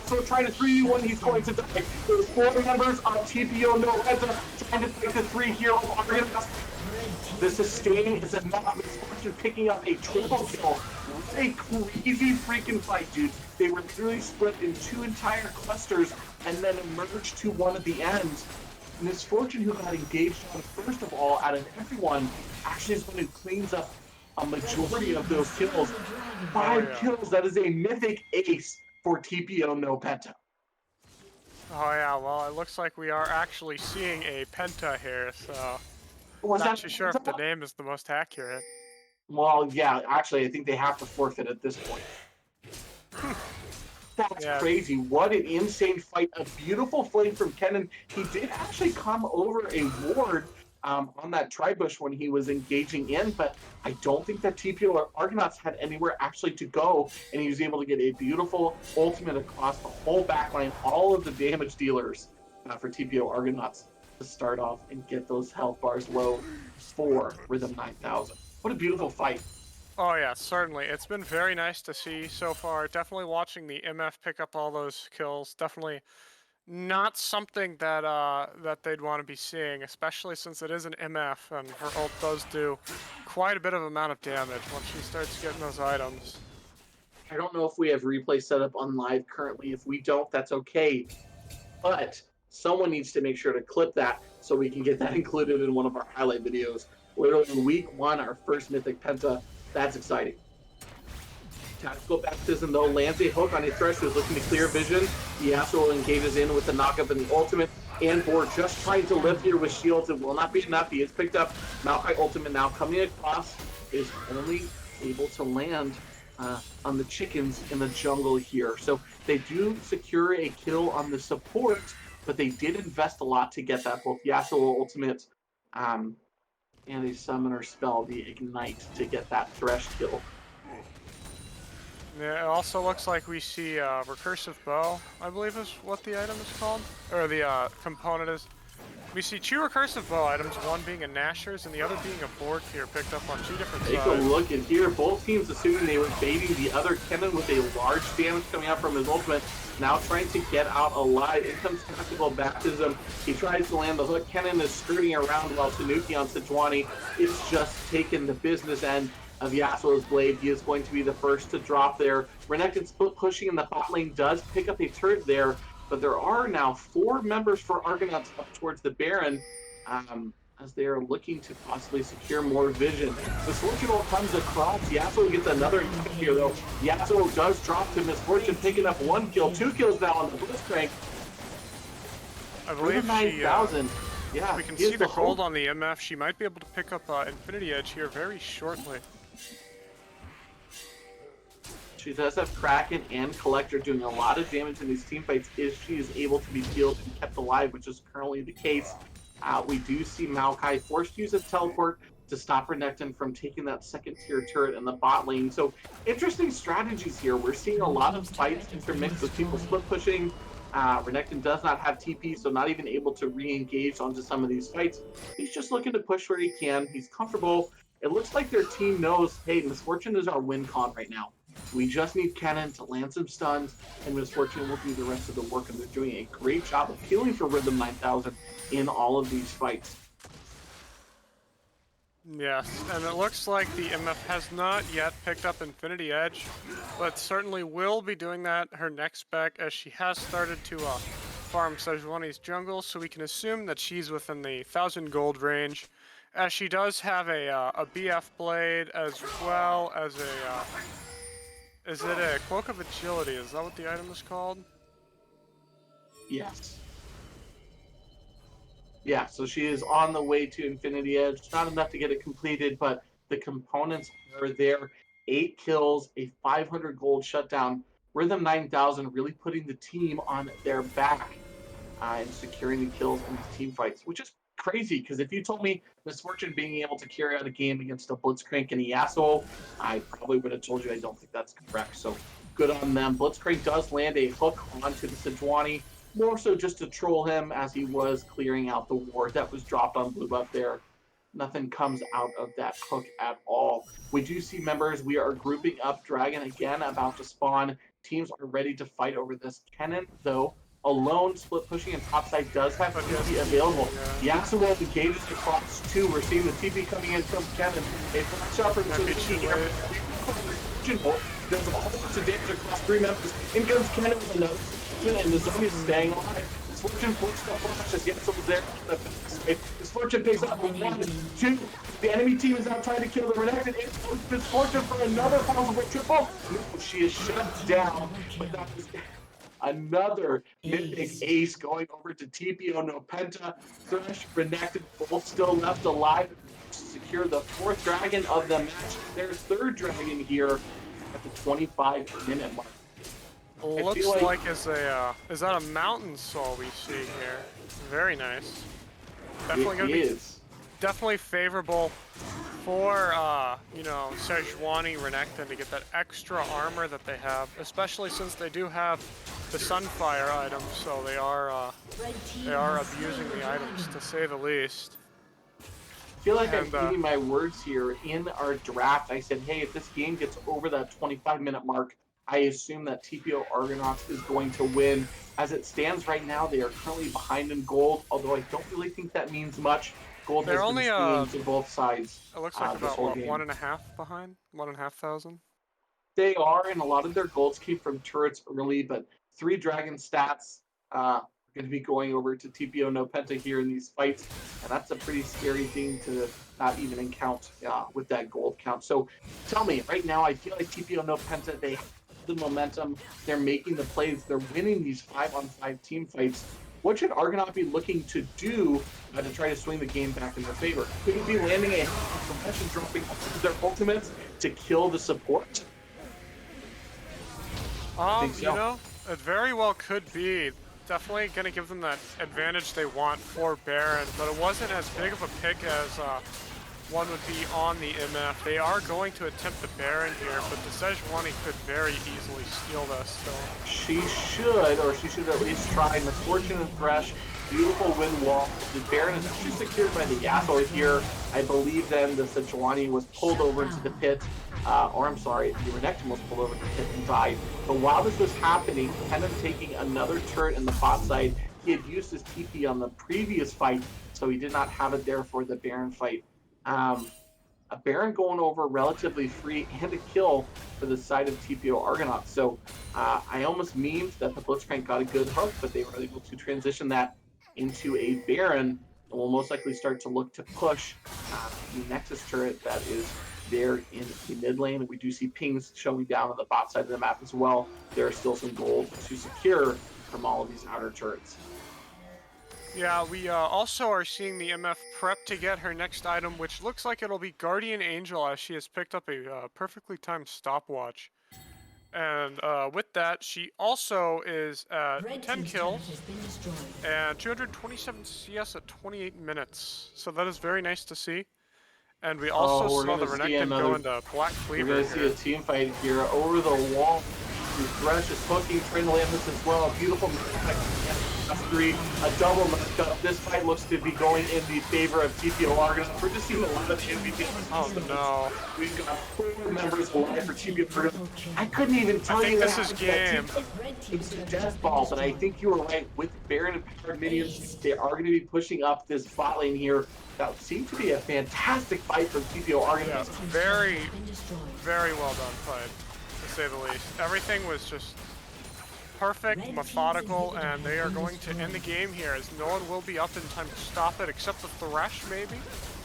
So trying to 3v1, he's going to die. There's 4 members on TPO No Penta trying to take the 3 here. The sustain is enough. Misfortune picking up a triple kill. What a crazy freaking fight, dude. They were literally split in 2 entire clusters and then emerged to one at the end. Misfortune, who got engaged on first of all out of everyone, actually is one who cleans up a majority of those kills. Oh 5 yeah. kills. That is a mythic ace for TPO no Penta. Oh yeah, well, it looks like we are actually seeing a Penta here, so Was not that too sure if the Penta? name is the most accurate. Well, yeah, actually, I think they have to forfeit at this point. That's Yeah, crazy. What an insane fight. A beautiful flame from Kennen. He did actually come over a ward on that tri-bush when he was engaging in, but I don't think that TPO or Argonauts had anywhere actually to go, and he was able to get a beautiful ultimate across the whole backline, all of the damage dealers for TPO Argonauts to start off and get those health bars low for Rhythm 9000. What a beautiful fight. oh yeah, certainly. It's been very nice to see so far. Definitely watching the MF pick up all those kills. Definitely not something that that they'd want to be seeing, especially since it is an MF and her ult does do quite a bit of amount of damage once she starts getting those items. I don't know if we have replay set up on live currently. If we don't, that's okay. But someone needs to make sure to clip that so we can get that included in one of our highlight videos. Literally in week one, our first Mythic Penta. That's exciting. Tactical Baptism, though, lands a hook on a Thresh who's looking to clear vision. Yasuo engages in with the knockup and the ultimate. And for just trying to live here with shields, it will not be enough. He is picked up. Maokai ultimate now coming across is only able to land on the chickens in the jungle here. So they do secure a kill on the support, but they did invest a lot to get that, both Yasuo ultimate um, and a summoner spell, the Ignite, to get that Thresh kill. Yeah, it also looks like we see recursive bow, I believe is what the item is called, or the component is. We see two recursive bow items, one being a Nashor's and the other being a Bork here, picked up on two different Take a sides. look at here. Both teams assuming they were baiting the other Kennen with a large damage coming out from his ultimate. Now trying to get out alive. In comes Tactical Baptism. He tries to land the hook. Kennen is skirting around while Tanuki on Sejuani is just taking the business end of Yasuo's blade. He is going to be the first to drop there. Renekton split pushing in the bot lane does pick up a turret there, but there are now 4 members for Argonauts up towards the Baron. As they are looking to possibly secure more vision. Misfortune comes across. Yasuo gets another kill here, though. Yasuo does drop to Misfortune, picking up 1 kill, 2 kills now on the Blitzcrank. I believe she, 9,000. Yeah, we can see the gold hope. on the MF. She might be able to pick up Infinity Edge here very shortly. She does have Kraken and Collector doing a lot of damage in these team fights if she is able to be healed and kept alive, which is currently the case. We do see Maokai forced to use a teleport to stop Renekton from taking that second tier turret in the bot lane. So interesting strategies here. We're seeing a lot of fights intermixed with people split pushing. Renekton does not have TP, so not even able to re-engage onto some of these fights. He's just looking to push where he can. He's comfortable. It looks like their team knows, hey, Misfortune is our win con right now. We just need Kennen to land some stuns, and Misfortune will do the rest of the work, and they're doing a great job of healing for Rhythm 9000 in all of these fights. Yes, and it looks like the MF has not yet picked up Infinity Edge, but certainly will be doing that her next spec as she has started to farm Sejuani's jungle, so we can assume that she's within the 1,000 gold range, as she does have a BF blade as well as a, is it a Cloak of Agility? Is that what the item is called? Yes. Yeah, so she is on the way to Infinity Edge. Not enough to get it completed, but the components are there. 8 kills, a 500 gold shutdown. Rhythm 9000 really putting the team on their back and securing the kills in these team fights, which is crazy because if you told me Misfortune being able to carry out a game against a Blitzcrank and a Yasuo, I probably would have told you I don't think that's correct. So good on them. Blitzcrank does land a hook onto the Sejuani, more so just to troll him as he was clearing out the ward that was dropped on blue buff there. Nothing comes out of that hook at all. We do see members. We are grouping up. Dragon again about to spawn. Teams are ready to fight over this. Kennen, though, alone, split pushing and topside does have TP available. Yasuo engages across 2. We're seeing the TP coming in from Kennen. A flash up from TP here. There's a whole bunch of damage across 3 members. In comes Kennen with another, and the zone is staying alive. Misfortune forced the flash as Yensel's there. Misfortune picks up one, two. The enemy team is now trying to kill the Renekton. It's Misfortune for another possible triple. No, she is shut down, but that is another Mythic Ace. ace going over to TPO. No Penta, Thresh, Renekton, both still left alive to secure the fourth dragon of the match. Their third dragon here at the 25-minute mark. I feel Looks like like is that a mountain soul we see here? Very nice. it Definitely gonna be is. definitely favorable for you know, Sejuani Renekton to get that extra armor that they have, especially since they do have the Sunfire items, so Red they team are has abusing slain the the items dragon. to say the least. I feel like I'm And eating my words here. In our draft, I said, hey, if this game gets over that 25-minute mark, I assume that TPO Argonauts is going to win. As it stands right now, they are currently behind in gold, although I don't really think that means much. Gold they're has been only swinging to both sides it looks like this about whole what, game. 1.5 behind? 1,500? They are, and a lot of their golds came from turrets early, but three dragon stats are going to be going over to TPO No Penta here in these fights, and that's a pretty scary thing to not even count with that gold count. So tell me, right now, I feel like TPO No Penta, they have the momentum, they're making the plays, they're winning these 5-on-5 team fights. What should Argonaut be looking to do to try to swing the game back in their favor? Could it be landing a Thresh and dropping all of their ultimates to kill the support? I think You so. know, it very well could be. Definitely gonna give them that advantage they want for Baron, but it wasn't as big of a pick as one would be on the MF. They are going to attempt the Baron here, but the Sejuani could very easily steal this, so. She should, or she should at least try. Misfortune and Thresh, beautiful wind wall. The Baron is actually secured by the Yasuo here. I believe then the Sejuani was pulled Shut over into the down. pit, or I'm sorry, the Renekton was pulled over into the pit and died. But while this was happening, Penta taking another turret in the bot side. He had used his TP on the previous fight, so he did not have it there for the Baron fight. Um, a Baron going over relatively free and a kill for the side of TPO Argonauts. So I almost memed that the Blitzcrank got a good hook, but they were able to transition that into a Baron and will most likely start to look to push the Nexus turret that is there in the mid lane. We do see pings showing down on the bot side of the map as well. There are still some gold to secure from all of these outer turrets. Yeah, we also are seeing the MF prep to get her next item, which looks like it'll be Guardian Angel, as she has picked up a perfectly timed stopwatch. And with that, she also is at Red 10 team's turret has kills been destroyed. and 227 CS at 28 minutes. So that is very nice to see. And we also Oh, saw the Renekton go into Black we're Cleaver gonna see a here. team fight here over the wall. Thresh is poking, trying to land this as well. A beautiful three, a double matchup. This fight looks to be going in the favor of TPO Argonauts. We're just seeing a lot of MVP. Oh no. We've got 4 members alive for TPO Argonauts. I couldn't even I tell you think what this is happened to that team. game. Red It was team's a turret has death been ball, but I destroyed. think you were right. With Baron and powered minions, Aced. they are going to be pushing up this bot lane here. That seemed to be a fantastic fight from TPO Yeah, Argonauts. Red team's turret very, has been destroyed. very well done fight, to say the least. Everything was just perfect, Red team's methodical, inhibitor and has they are been going to end the destroyed. game here, as no one will be up in time to stop it, except the Thresh, maybe?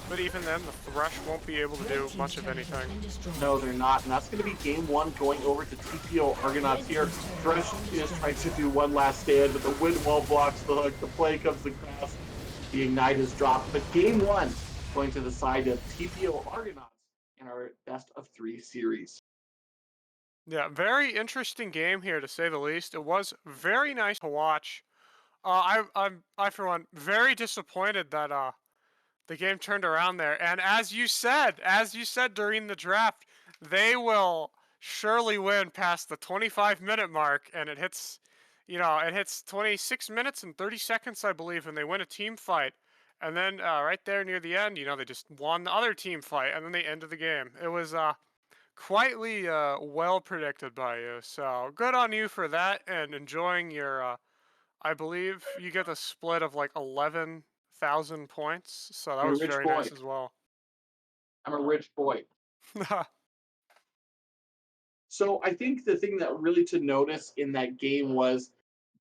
But even then, the Thresh won't be able to Red do team's much of turret has anything. been destroyed. No, they're not, and that's going to be game one going over to TPO Argonauts Red here. team's turret Thresh has been is trying to destroyed. do one last stand, but the wind wall blocks the hook. The play comes across. The ignite is dropped, but game one going to the side of TPO Argonauts in our best of 3 series. Yeah, very interesting game here, to say the least. It was very nice to watch. I for one, very disappointed that the game turned around there. And as you said during the draft, they will surely win past the 25-minute mark, and it hits, you know, it hits 26 minutes and 30 seconds, I believe, and they win a team fight. And then right there near the end, you know, they just won the other team fight, and then they ended the game. It was quietly well predicted by you. So good on you for that, and enjoying your I believe you get a split of like 11,000 points, so that I'm a was rich very boy. nice as well. I'm a rich boy. So I think the thing that really to notice in that game was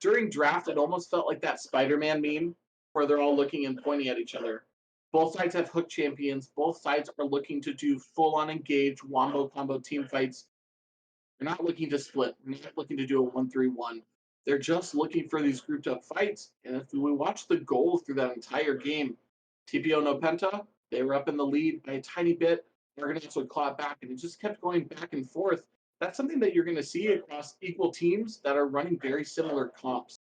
during draft, it almost felt like that Spider-Man meme where they're all looking and pointing at each other. Both sides have hook champions. Both sides are looking to do full-on engage wombo combo team fights. They're not looking to split. They're not looking to do a 1-3-1. They're just looking for these grouped up fights. And if we watch the goals through that entire game, TPO no Penta, they were up in the lead by a tiny bit. Argonauts would claw back, and it just kept going back and forth. That's something that you're going to see across equal teams that are running very similar comps.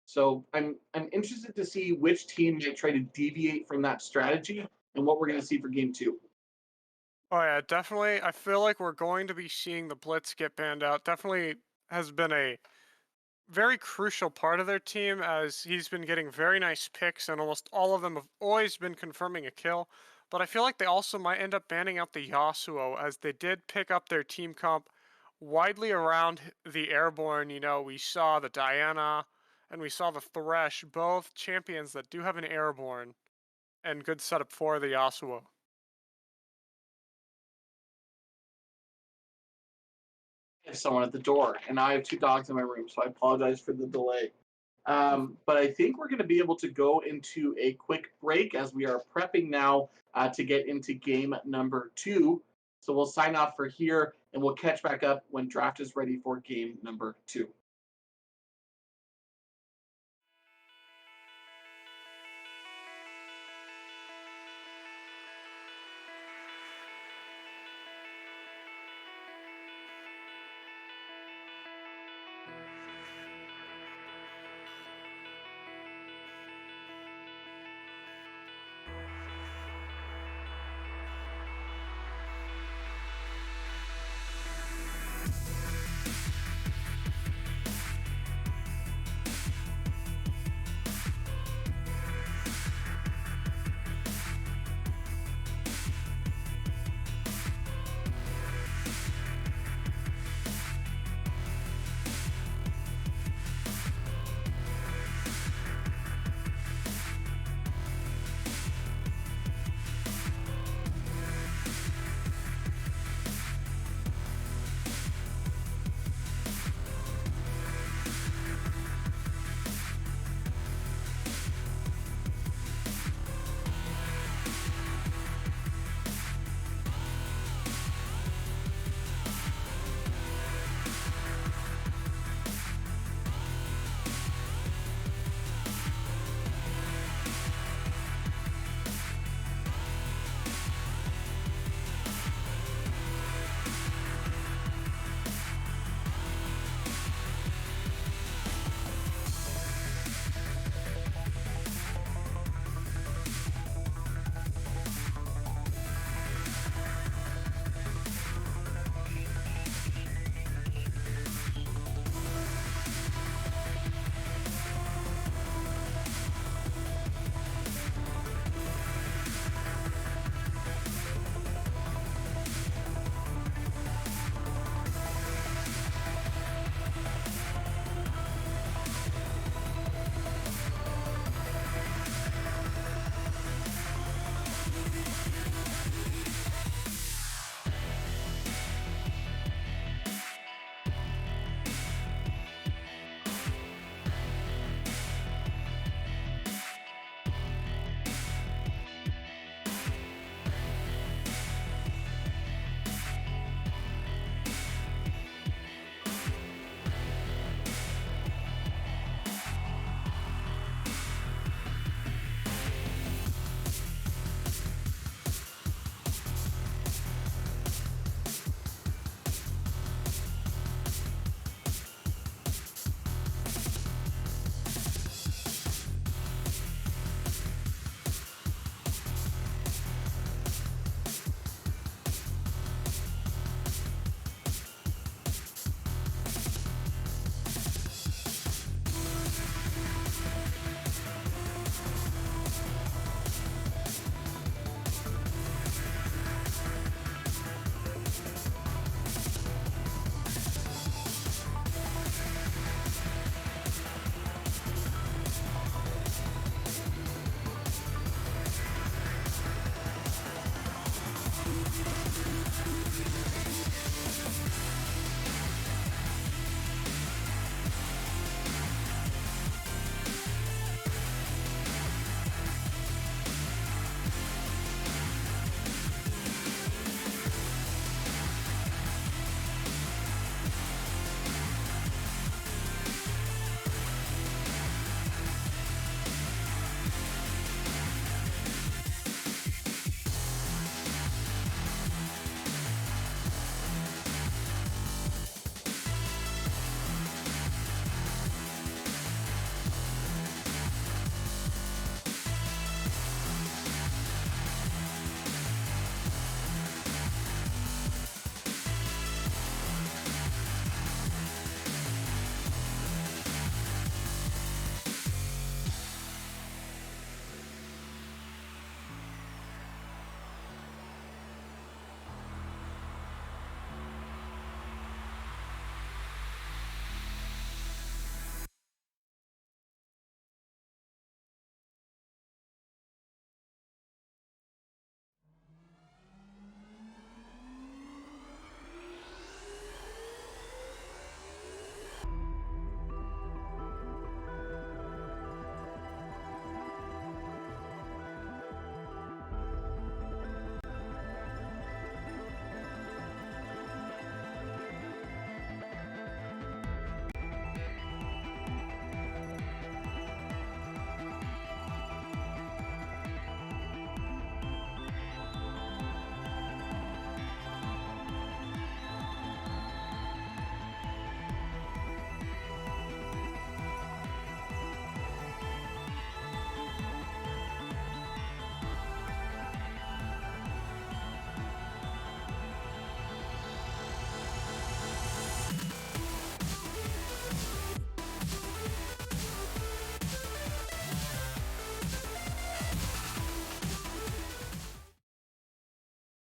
So I'm interested to see which team might try to deviate from that strategy and what we're going to see for game two. Oh yeah, definitely. I feel like we're going to be seeing the blitz get banned out. Definitely has been a very crucial part of their team as he's been getting very nice picks and almost all of them have always been confirming a kill. But I feel like they also might end up banning out the Yasuo as they did pick up their team comp widely around the airborne. We saw the Diana and we saw the Thresh, both champions that do have an airborne and good setup for the Yasuo. I have someone at the door, and I have two dogs in my room, so I apologize for the delay. But I think we're going to be able to go into a quick break as we are prepping now to get into game number two. So we'll sign off for here, and we'll catch back up when draft is ready for game number two.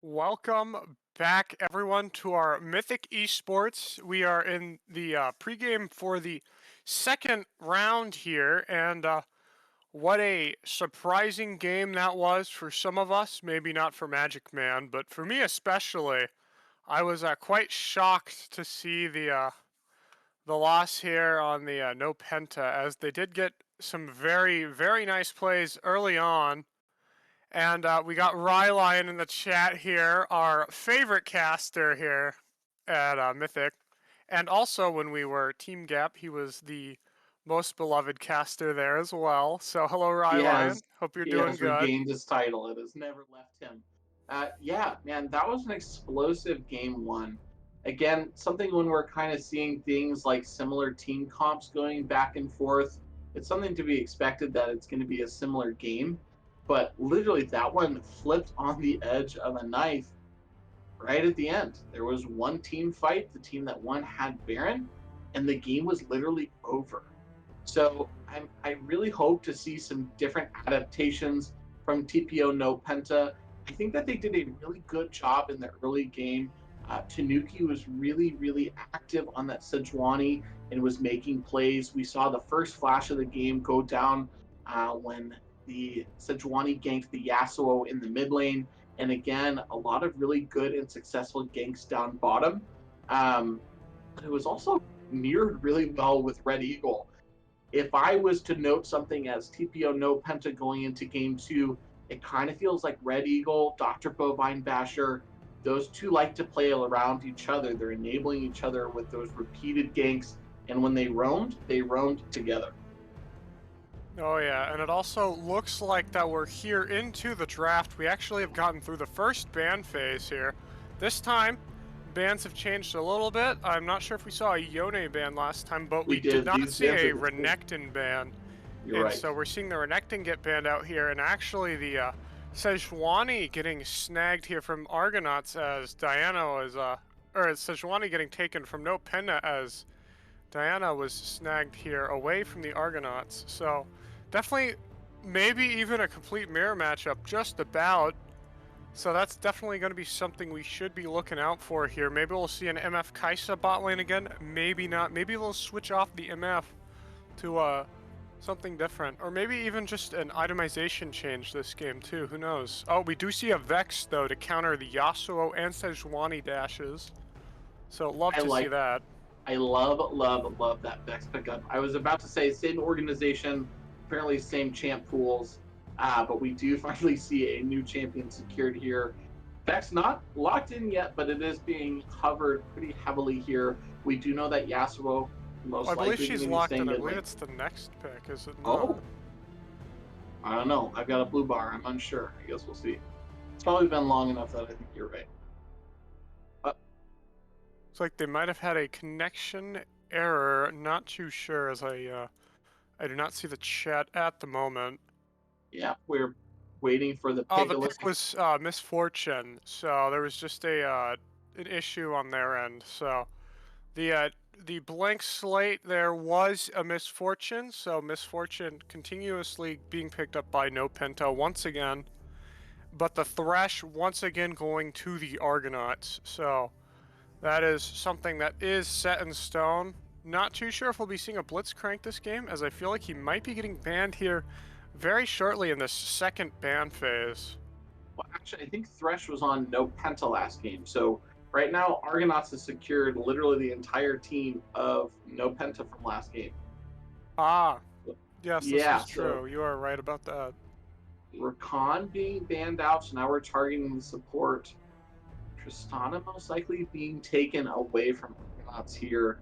Welcome back, everyone, to our Mythic Esports. We are in the pregame for the second round here, and what a surprising game that was for some of us. Maybe not for Magic Man, but for me especially. I was quite shocked to see the loss here on the no Penta, as they did get some very nice plays early on. And we got Rylion in the chat here, our favorite caster here at Mythic. And also, when we were Team Gap, he was the most beloved caster there as well. So, hello, He Rylion. has Hope you're he doing has good. regained his title. It has never left him. Yeah, man, that was an explosive game one. Again, something when we're kind of seeing things like similar team comps going back and forth. It's something to be expected that it's going to be a similar game, but literally that one flipped on the edge of a knife right at the end. There was one team fight. The team that won had Baron, and the game was literally over. So I really hope to see some different adaptations from TPO No Penta. I think that they did a really good job in the early game. Tanuki was really active on that Sejuani and was making plays. We saw the first flash of the game go down when the Sejuani ganked the Yasuo in the mid lane. And again, a lot of really good and successful ganks down bottom. But it was also mirrored really well with Red Eagle. If I was to note something as TPO No Penta going into game two, it kind of feels like Red Eagle, Dr. Bovine Basher, those two like to play around each other. They're enabling each other with those repeated ganks. And when they roamed together. Oh, yeah. And it also looks like that we're here into the draft. We actually have gotten through the first ban phase here. This time, bans have changed a little bit. I'm not sure if we saw a Yone ban last time, but We we did did. not These see bans a are the same. Renekton ban. You're And right. so we're seeing the Renekton get banned out here, and actually the Sejuani getting snagged here from Argonauts as Diana was, or Sejuani getting taken from no Penta as Diana was snagged here away from the Argonauts. So definitely maybe even a complete mirror matchup just about. So that's definitely going to be something we should be looking out for here. Maybe we'll see an MF Kaisa bot lane again. Maybe not. Maybe they'll switch off the MF to something different. Or maybe even just an itemization change this game too. Who knows? Oh, we do see a Vex though to counter the Yasuo and Sejuani dashes. So love I to see like that. I love that Vex pickup. I was about to say same organization, apparently same champ pools, but we do finally see a new champion secured here. Vex not locked in yet, but it is being hovered pretty heavily here. We do know that Yasuo Well, I most believe likely going she's to be locked staying in. I mid believe lane. it's the next pick, is it not? Oh, I don't know. I've got a blue bar. I'm unsure. I guess we'll see. It's probably been long enough that I think you're right. Uh, It's like they might have had a connection error. Not too sure, as I do not see the chat at the moment. yeah, we're waiting for the Oh, pick. the It looks pick was Misfortune, so there was just a an issue on their end. So the blank slate there was a Misfortune, so Misfortune continuously being picked up by No Penta once again, but the Thresh once again going to the Argonauts. So that is something that is set in stone. Not too sure if we'll be seeing a Blitzcrank this game, as I feel like he might be getting banned here very shortly in this second ban phase. well, actually, I think Thresh was on no Penta last game. So right now, Argonauts has secured literally the entire team of no Penta from last game. Ah, yes, this Yeah, is so true. You are right about that. Rakan being banned out, so now we're targeting the support. Tristana most likely being taken away from Argonauts here.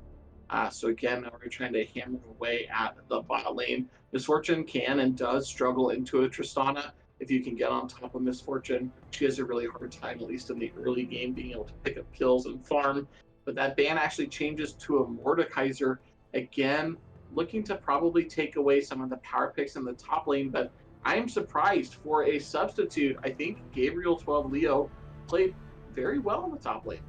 So again, now we're trying to hammer away at the bot lane. Misfortune can and does struggle into a Tristana. If you can get on top of Misfortune, she has a really hard time, at least in the early game, being able to pick up kills and farm. But that ban actually changes to a Mordekaiser. Again, looking to probably take away some of the power picks in the top lane, but I am surprised for a substitute. I think Gabriel 12 Leo played very well in the top lane.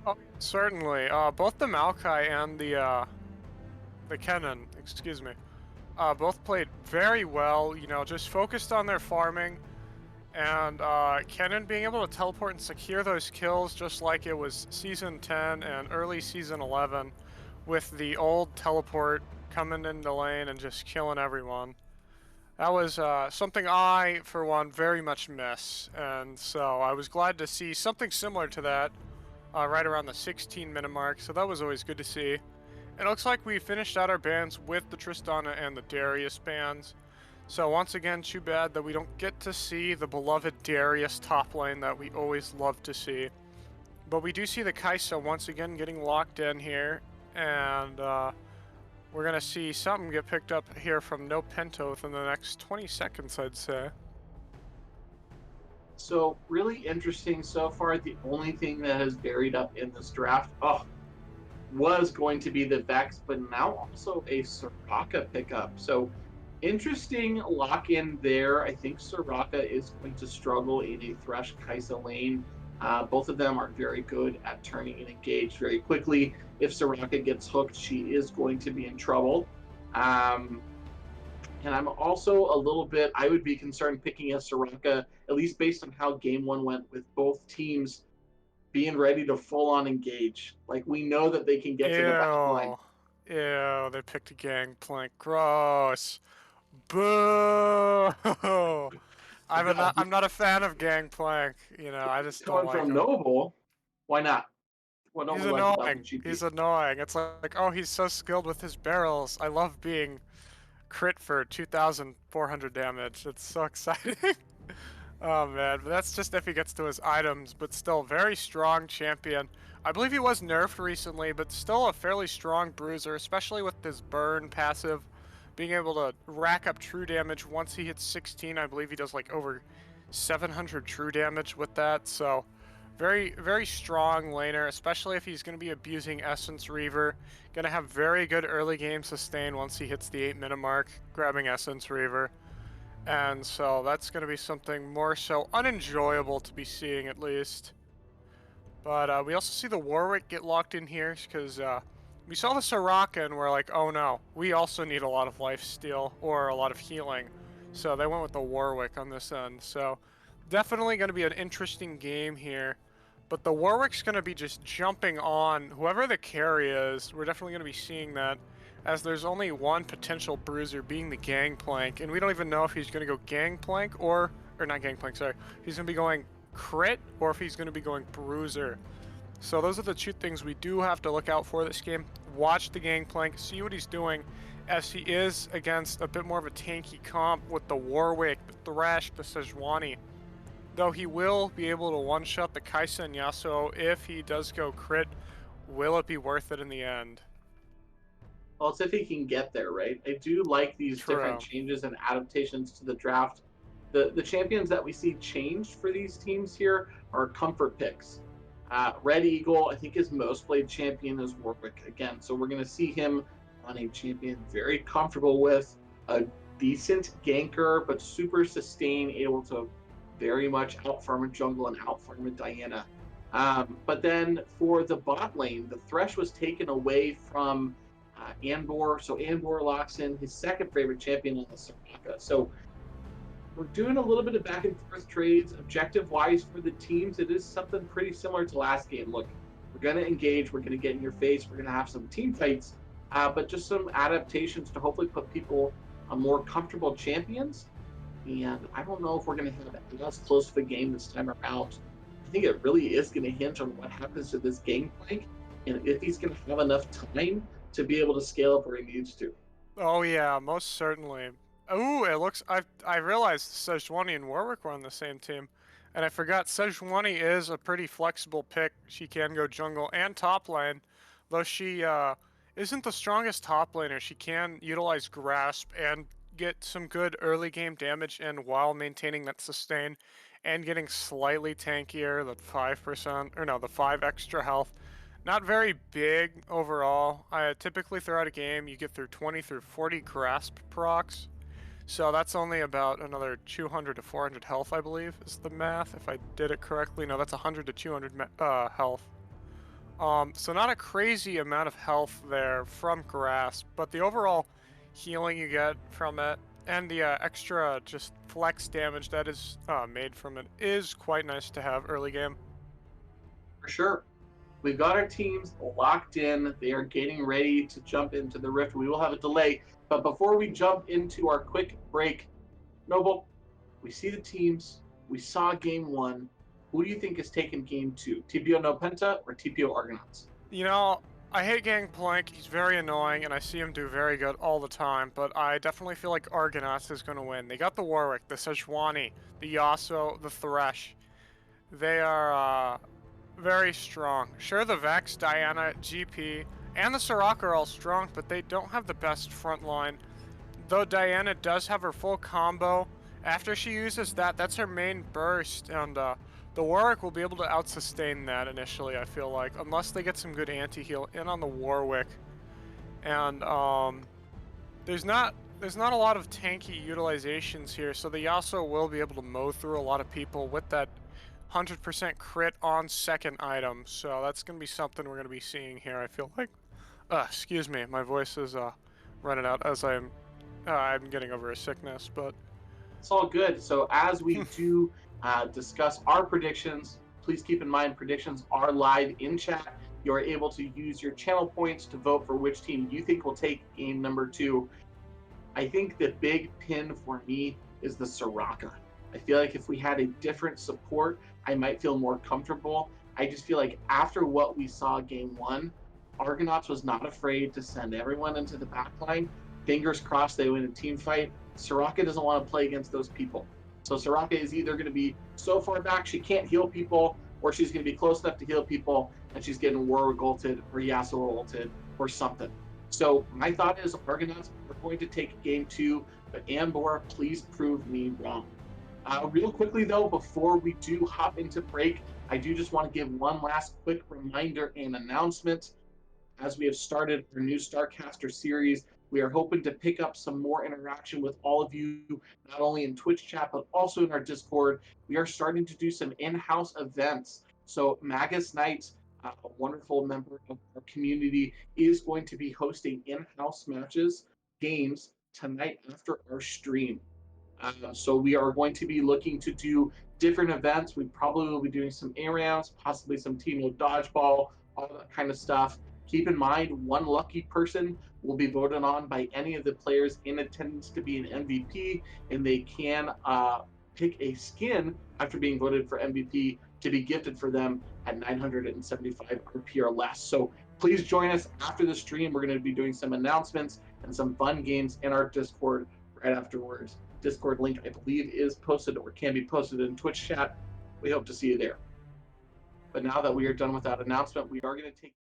Oh, certainly. Both the Maokai and the Kennen, excuse me, both played very well. You know, just focused on their farming And Kennen being able to teleport and secure those kills just like it was Season 10 and early Season 11 with the old teleport coming in the lane and just killing everyone. That was something I, for one, very much miss. And so I was glad to see something similar to that right around the 16-minute mark. So that was always good to see. It looks like we finished out our bans with the Tristana and the Darius bans. So once again, too bad that we don't get to see the beloved Darius top lane that we always love to see. But we do see the Kai'Sa once again getting locked in here, and we're going to see something get picked up here from no Penta within the next 20 seconds, I'd say. So really interesting so far. The only thing that has buried up in this draft, was going to be the Vex, but now also a Soraka pickup. So interesting lock in there. I think Soraka is going to struggle in a Thresh Kaisa lane. Both of them are very good at turning and engage very quickly. If Soraka gets hooked, she is going to be in trouble. Um, and I'm also a little bit, I would be concerned picking a Soraka, at least based on how game one went with both teams being ready to full on engage. Like we know that they can get to the back line. Ew. Ew, they picked a Gangplank. Gross. Boo! I'm not a fan of Gangplank. You know, I just don't Coming like from him. Noble, why not? Why don't He's we like the double annoying. GP? He's annoying. It's like, oh, he's so skilled with his barrels. I love being crit for 2,400 damage. It's so exciting. Oh man, but that's just if he gets to his items, but still very strong champion. I believe he was nerfed recently, but still a fairly strong bruiser, especially with his burn passive. Being able to rack up true damage once he hits 16, I believe he does like over 700 true damage with that, so very, very strong laner, especially if he's going to be abusing Essence Reaver. Going to have very good early game sustain once he hits the 8-minute mark, grabbing Essence Reaver. And so that's going to be something more so unenjoyable to be seeing at least. But we also see the Warwick get locked in here because we saw the Soraka and we're like, oh no, we also need a lot of lifesteal or a lot of healing. So they went with the Warwick on this end. So definitely going to be an interesting game here. But the Warwick's going to be just jumping on whoever the carry is. We're definitely going to be seeing that, as there's only one potential bruiser being the Gangplank, and we don't even know if he's going to go Gangplank or not Gangplank, sorry. He's going to be going crit or if he's going to be going bruiser. So those are the two things we do have to look out for this game. Watch the Gangplank, see what he's doing, as he is against a bit more of a tanky comp with the Warwick, the Thresh, the Sejuani. Though he will be able to one-shot the Kai'Sa and Yasuo if he does go crit. Will it be worth it in the end? Well, it's if he can get there, right? I do like these different True. changes and adaptations to the draft. The champions that we see changed for these teams here are comfort picks. Red Eagle, I think his most played champion is Warwick again. So we're going to see him on a champion very comfortable with, a decent ganker, but super sustain, able to very much outfarm a jungle and outfarm a Diana. But then for the bot lane, the Thresh was taken away from Anbor. So Anbor locks in his second favorite champion on the Soraka. So we're doing a little bit of back and forth trades. Objective wise for the teams, it is something pretty similar to last game. Look, we're going to engage, we're going to get in your face, we're going to have some team fights, but just some adaptations to hopefully put people on more comfortable champions. And I don't know if we're going to have as close of a game this time around. I think it really is going to hinge on what happens to this Gangplank and if he's going to have enough time to be able to scale up where he needs to. Oh yeah, most certainly. Ooh, it looks I realized Sejuani and Warwick were on the same team. And I forgot Sejuani is a pretty flexible pick. She can go jungle and top lane. Though she isn't the strongest top laner, she can utilize grasp and get some good early game damage in while maintaining that sustain and getting slightly tankier, the 5% or no, the 5 extra health. Not very big overall. Typically throughout a game, you get through 20 through 40 grasp procs. So that's only about another 200 to 400 health, I believe, is the math, if I did it correctly. No, that's 100 to 200 health. So not a crazy amount of health there from grasp, but the overall healing you get from it and the extra just flex damage that is made from it is quite nice to have early game. For sure. We've got our teams locked in. They are getting ready to jump into the Rift. We will have a delay, but before we jump into our quick break, Noble, we see the teams. We saw game one. Who do you think is taking game two? TPO No Penta or TPO Argonauts? You know, I hate Gangplank. He's very annoying, and I see him do very good all the time. But I definitely feel like Argonauts is going to win. They got the Warwick, the Sejuani, the Yasuo, the Thresh. They are very strong. Sure, the Vex, Diana, GP, and the Soraka are all strong, but they don't have the best front line. Though Diana does have her full combo, after she uses that, that's her main burst, and the Warwick will be able to outsustain that initially, I feel like, unless they get some good anti-heal in on the Warwick. And there's not a lot of tanky utilizations here, so the Yasuo will be able to mow through a lot of people with that 100% crit on second item. So that's going to be something we're going to be seeing here, I feel like. Excuse me, my voice is running out as I'm getting over a sickness, but It's all good. So as we do discuss our predictions, please keep in mind predictions are live in chat. You are able to use your channel points to vote for which team you think will take game number two. I think the big pin for me is the Soraka. I feel like if we had a different support, I might feel more comfortable. I just feel like after what we saw game one, Argonauts was not afraid to send everyone into the backline. Fingers crossed they win a team fight. Soraka doesn't want to play against those people. So Soraka is either going to be so far back she can't heal people, or she's going to be close enough to heal people and she's getting Warwick ulted or Yasuo ulted or something. So my thought is Argonauts are going to take game two, but Ambor, please prove me wrong. Real quickly though, before we do hop into break, I do just want to give one last quick reminder and announcement. As we have started our new Starcaster series, we are hoping to pick up some more interaction with all of you, not only in Twitch chat, but also in our Discord. We are starting to do some in-house events. So Magus Knight, a wonderful member of our community, is going to be hosting in-house matches, games, tonight after our stream. So we are going to be looking to do different events. We probably will be doing some ARAMs, possibly some Team of Dodgeball, all that kind of stuff. Keep in mind, one lucky person will be voted on by any of the players in attendance to be an MVP, and they can pick a skin after being voted for MVP to be gifted for them at 975 RP or less. So please join us after the stream. We're going to be doing some announcements and some fun games in our Discord right afterwards. Discord link, I believe, is posted or can be posted in Twitch chat. We hope to see you there. But now that we are done with that announcement, we are going to take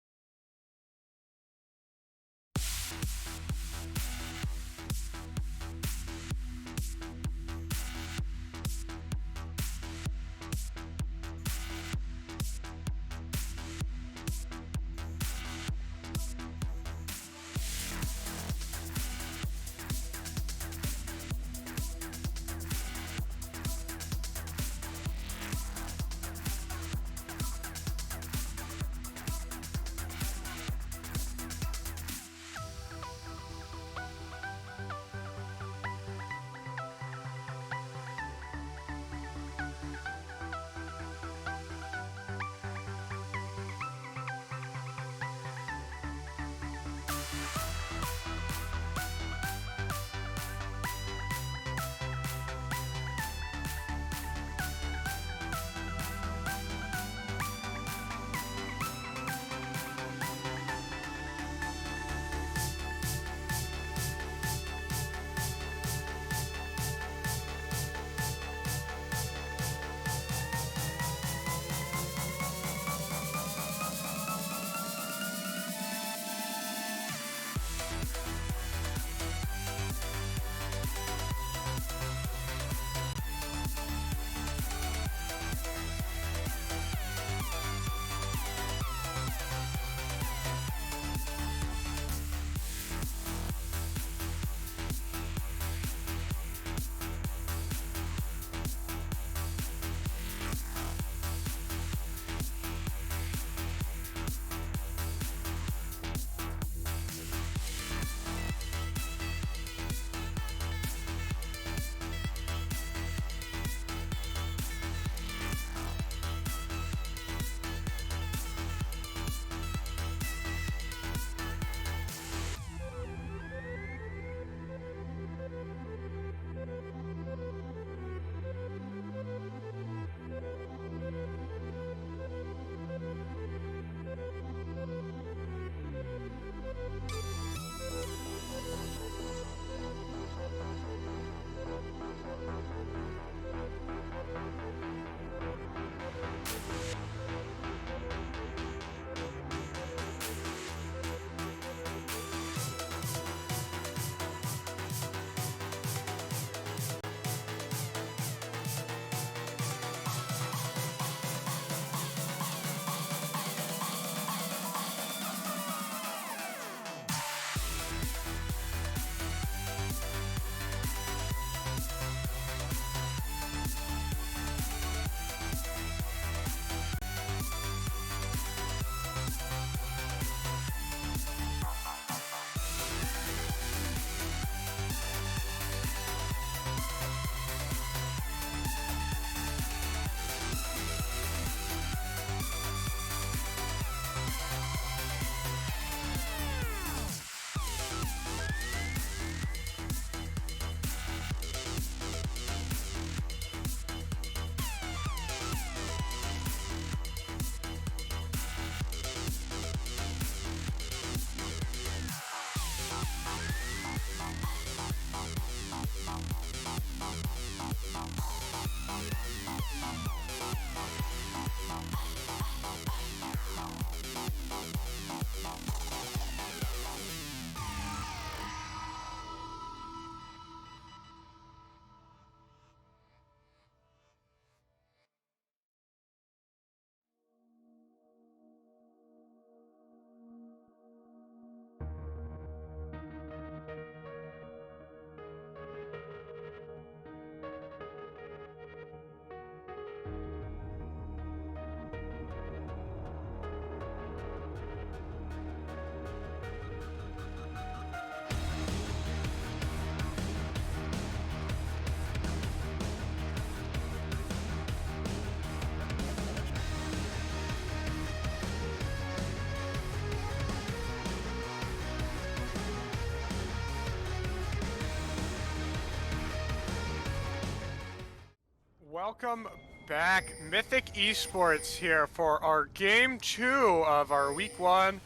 Welcome back. Mythic Esports here for our game 2 of our week 1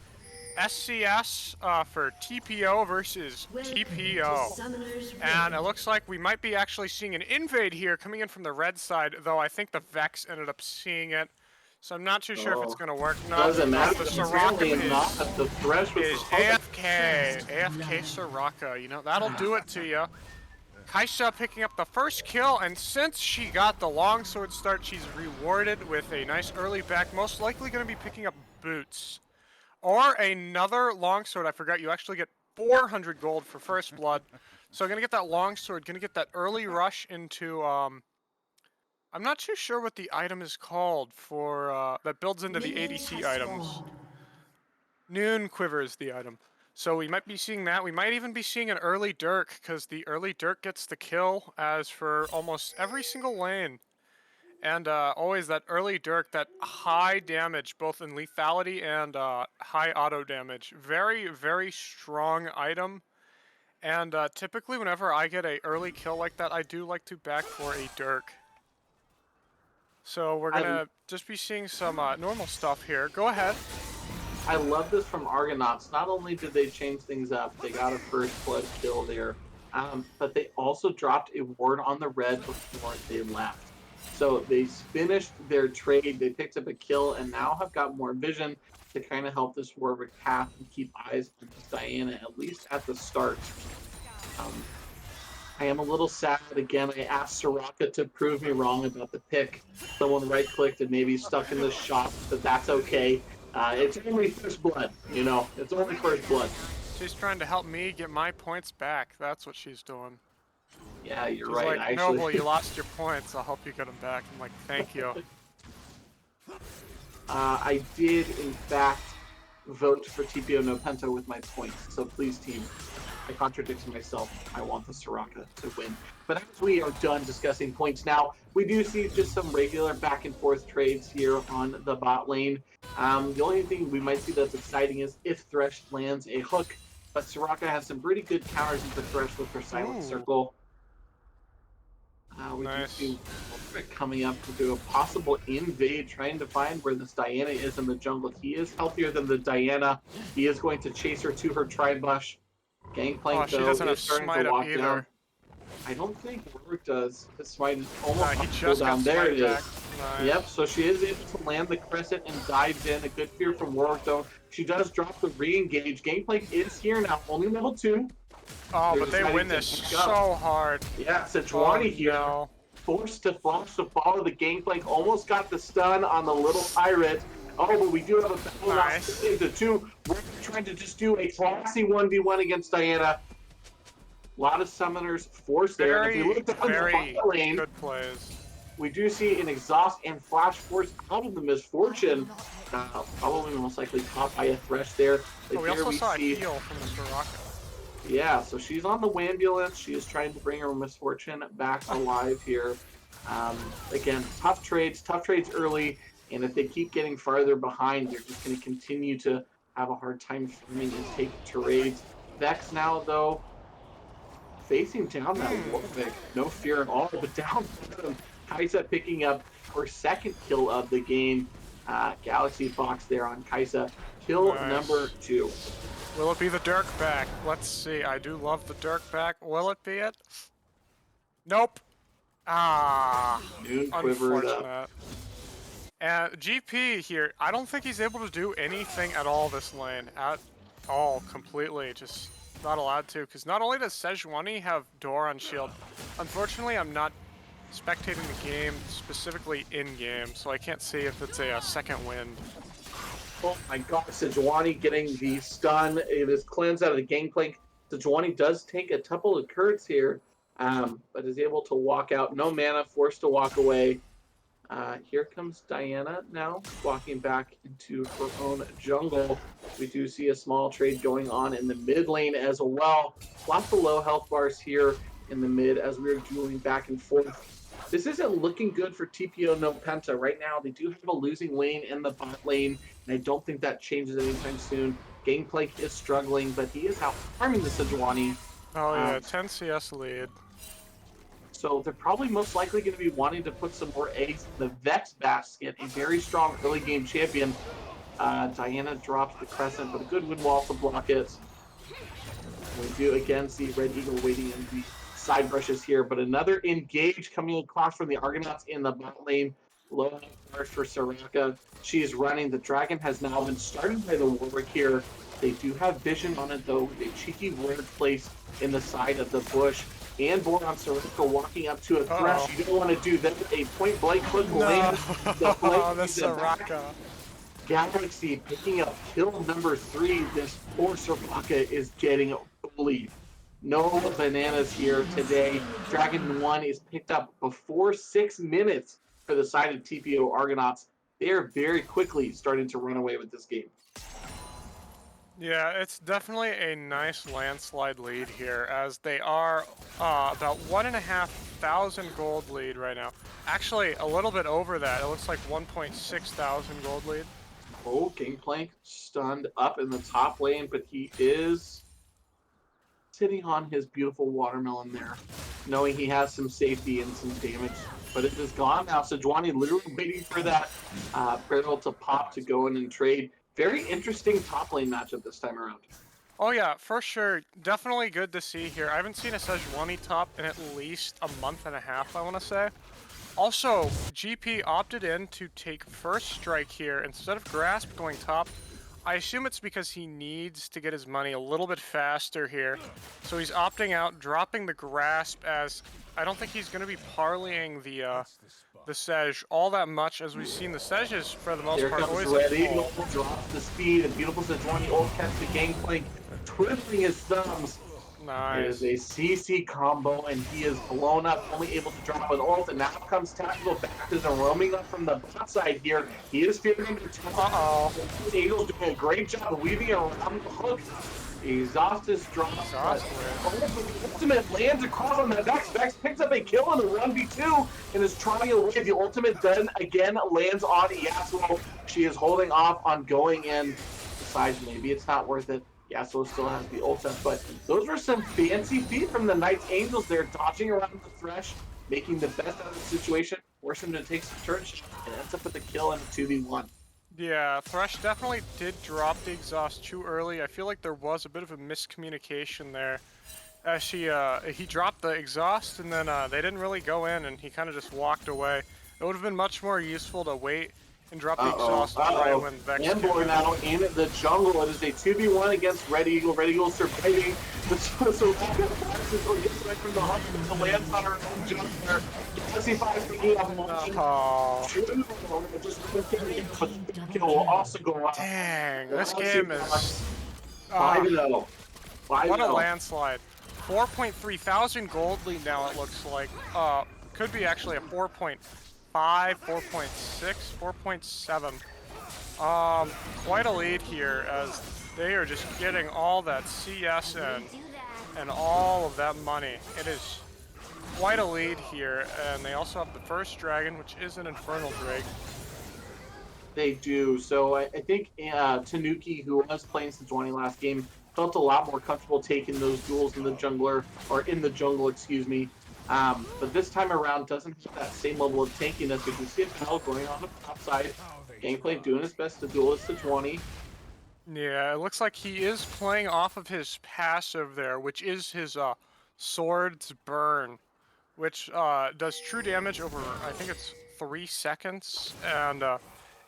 SCS for TPO versus TPO. And it looks like we might be actually seeing an invade here coming in from the red side, though I think the Vex ended up seeing it. So I'm not too sure if it's going to work. No, Doesn't matter. the Apparently Soraka not. The Thresh was is AFK. AFK Soraka. You know, that'll do it to you. Kaisa picking up the first kill, and since she got the longsword start, she's rewarded with a nice early back, most likely going to be picking up boots. Or another longsword. I forgot you actually get 400 gold for first blood. So going to get that longsword, going to get that early rush into, I'm not too sure what the item is called for, that builds into the ADC items. Noon Quiver is the item. So we might be seeing that. We might even be seeing an early Dirk, because the early Dirk gets the kill, as for almost every single lane. And always that early Dirk, that high damage, both in lethality and high auto damage. Very, very strong item. And typically whenever I get a early kill like that, I do like to back for a Dirk. So we're going to just be seeing some normal stuff here. Go ahead. I love this from Argonauts. Not only did they change things up, they got a first blood kill there, but they also dropped a ward on the red before they left. So they finished their trade, they picked up a kill, and now have got more vision to kind of help this Warwick path and keep eyes on Diana, at least at the start. I am a little sad. Again, I asked Soraka to prove me wrong about the pick. Someone right-clicked and maybe stuck in the shop, but that's okay. It's only first blood, you know. It's only first blood. She's trying to help me get my points back. That's what she's doing. Yeah, you're She's right. like, Noble, you lost your points. I'll help you get them back. I'm like, thank you. I did, in fact, vote for TPO no Penta with my points. So please, team, I contradict myself. I want the Soraka to win. But as we are done discussing points now, we do see just some regular back and forth trades here on the bot lane. The only thing we might see that's exciting is if Thresh lands a hook, but Soraka has some pretty good counters into Thresh with her Silent Circle. We do see Warwick coming up to do a possible invade, trying to find where this Diana is in the jungle. He is healthier than the Diana. He is going to chase her to her tri-bush. Gangplank, she though, doesn't have is starting smite to walk up either. down. I don't think Warwick does. His smite is almost he just down. There it is. Nice. Yep, so she is able to land the crescent and dives in. A good fear from Warwick, though. She does drop the re-engage. Gangplank is here now, only level 2. Oh, but they win this so hard. Yeah, Sejuani here. No. Forced to flash to follow the Gangplank. Almost got the stun on the little pirate. Oh, but we do have a battle nice. into 2. We're trying to just do a classy 1v1 against Diana. A lot of summoners forced there. Very, if we look down the bot lane, good plays. We do see an exhaust and flash force out of the misfortune. Probably most likely caught by a Thresh there. But we also saw a heal from the Soraka. Yeah, so she's on the Wambulance. She is trying to bring her misfortune back alive here. Again, tough trades early, and if they keep getting farther behind, they're just going to continue to have a hard time farming and take trades. Vex now, though, facing down that Warwick. No fear at all, but down Kaisa picking up her second kill of the game. Galaxy Fox there on Kaisa. Kill number 2. Will it be the Dirk back? Let's see. I do love the Dirk back. Will it be it? Nope. Noon quivered unfortunate. And GP here, I don't think he's able to do anything at all this lane. At all, completely. Just not allowed to. Because not only does Sejuani have Door on shield, unfortunately I'm not spectating the game specifically in-game, so I can't see if it's a second wind. Oh my god, Sejuani getting the stun. It is cleansed out of the Gangplank. Sejuani does take a couple of curds here, but is able to walk out. No mana, forced to walk away. Here comes Diana now, walking back into her own jungle. We do see a small trade going on in the mid lane as well. Lots of low health bars here in the mid as we're dueling back and forth. This isn't looking good for TPO no Penta. Right now, they do have a losing lane in the bot lane, and I don't think that changes anytime soon. Gangplank is struggling, but he is out farming the Sejuani. Oh yeah, 10 CS lead. So they're probably most likely going to be wanting to put some more eggs in the Vex basket, a very strong early game champion. Diana drops the Crescent, but a good win wall to block it. We do again see Red Eagle waiting in the side brushes here, but another engage coming across from the Argonauts in the bot lane. Low health bars for Soraka. She is running. The dragon has now been started by the Warwick here. They do have vision on it though, with a cheeky word place in the side of the bush. And Boron Soraka walking up to a Uh-oh. thresh. You don't want to do that. A point blank click No, lands. The blade the leads it back. Soraka. Galaxy picking up kill number 3. This poor Soraka is getting bullied. No bananas here today. Dragon 1 is picked up before 6 minutes for the side of TPO Argonauts. They are very quickly starting to run away with this game. Yeah, it's definitely a nice landslide lead here, as they are about 1,500 gold lead right now. Actually, a little bit over that. It looks like 1,600 gold lead. Oh, Gangplank stunned up in the top lane, but he is sitting on his beautiful watermelon there, knowing he has some safety and some damage. But it is gone now. So Sejuani literally waiting for that barrel to pop to go in and trade. Very interesting top lane matchup this time around. Oh yeah, for sure. Definitely good to see here. I haven't seen a Sejuani top in at least a month and a half, I want to say. Also, GP opted in to take first strike here instead of Grasp going top. I assume it's because he needs to get his money a little bit faster here. So he's opting out, dropping the Grasp, as I don't think he's going to be parlaying the Sej all that much, as we've seen the Sejes for the most There part comes always Red at Eagle, full. drops the speed, and beautiful Sejuani ult catch the Gangplank, twiddling his thumbs. It is Nice. a CC combo, and he is blown up, only able to drop an ult, and now comes Tactical Baptism roaming up from the bot side here. He is fearing the top. Uh-oh. Eagle's doing a great job of weaving around the hook. Exhaust is dropped, but the ultimate lands across on the Vex. Vex picks up a kill in the 1v2 and is trying away. The ultimate then again lands on Yasuo. She is holding off on going in. Besides, maybe it's not worth it. Yasuo still has the ult, but those were some fancy feet from the Knights Angels there, dodging around the Thresh, making the best out of the situation, forcing him to take some turn shots, and ends up with a kill in a 2v1. Yeah, Thresh definitely did drop the exhaust too early. I feel like there was a bit of a miscommunication there. As he dropped the exhaust and then they didn't really go in, and he kind of just walked away. It would have been much more useful to wait and drop the exhaust right when Vex came Ambor in. now in the jungle. It is a 2v1 against Red Eagle. Red Eagle surviving. So gets away from the hospital to land on her own jump there. Galaxy 5 picking up one. Oh, But kill will also go out. dang, this game is... 5-0. What a landslide. 4,300 gold lead now, it looks like. Could be actually a 4.5, 4.6, 4.7. Quite a lead here, as they are just getting all that CS and all of that money. It is quite a lead here, and they also have the first dragon, which is an Infernal Drake. They do. So I think Tanuki, who was playing Sejuani last game, felt a lot more comfortable taking those duels in the jungler, or in the jungle, excuse me. But this time around doesn't have that same level of tankiness. We can see a battle going on the top side. Gameplay doing his best to duel Sejuani. Yeah, it looks like he is playing off of his passive there, which is his Sword's Burn, which does true damage over, I think it's 3 seconds, and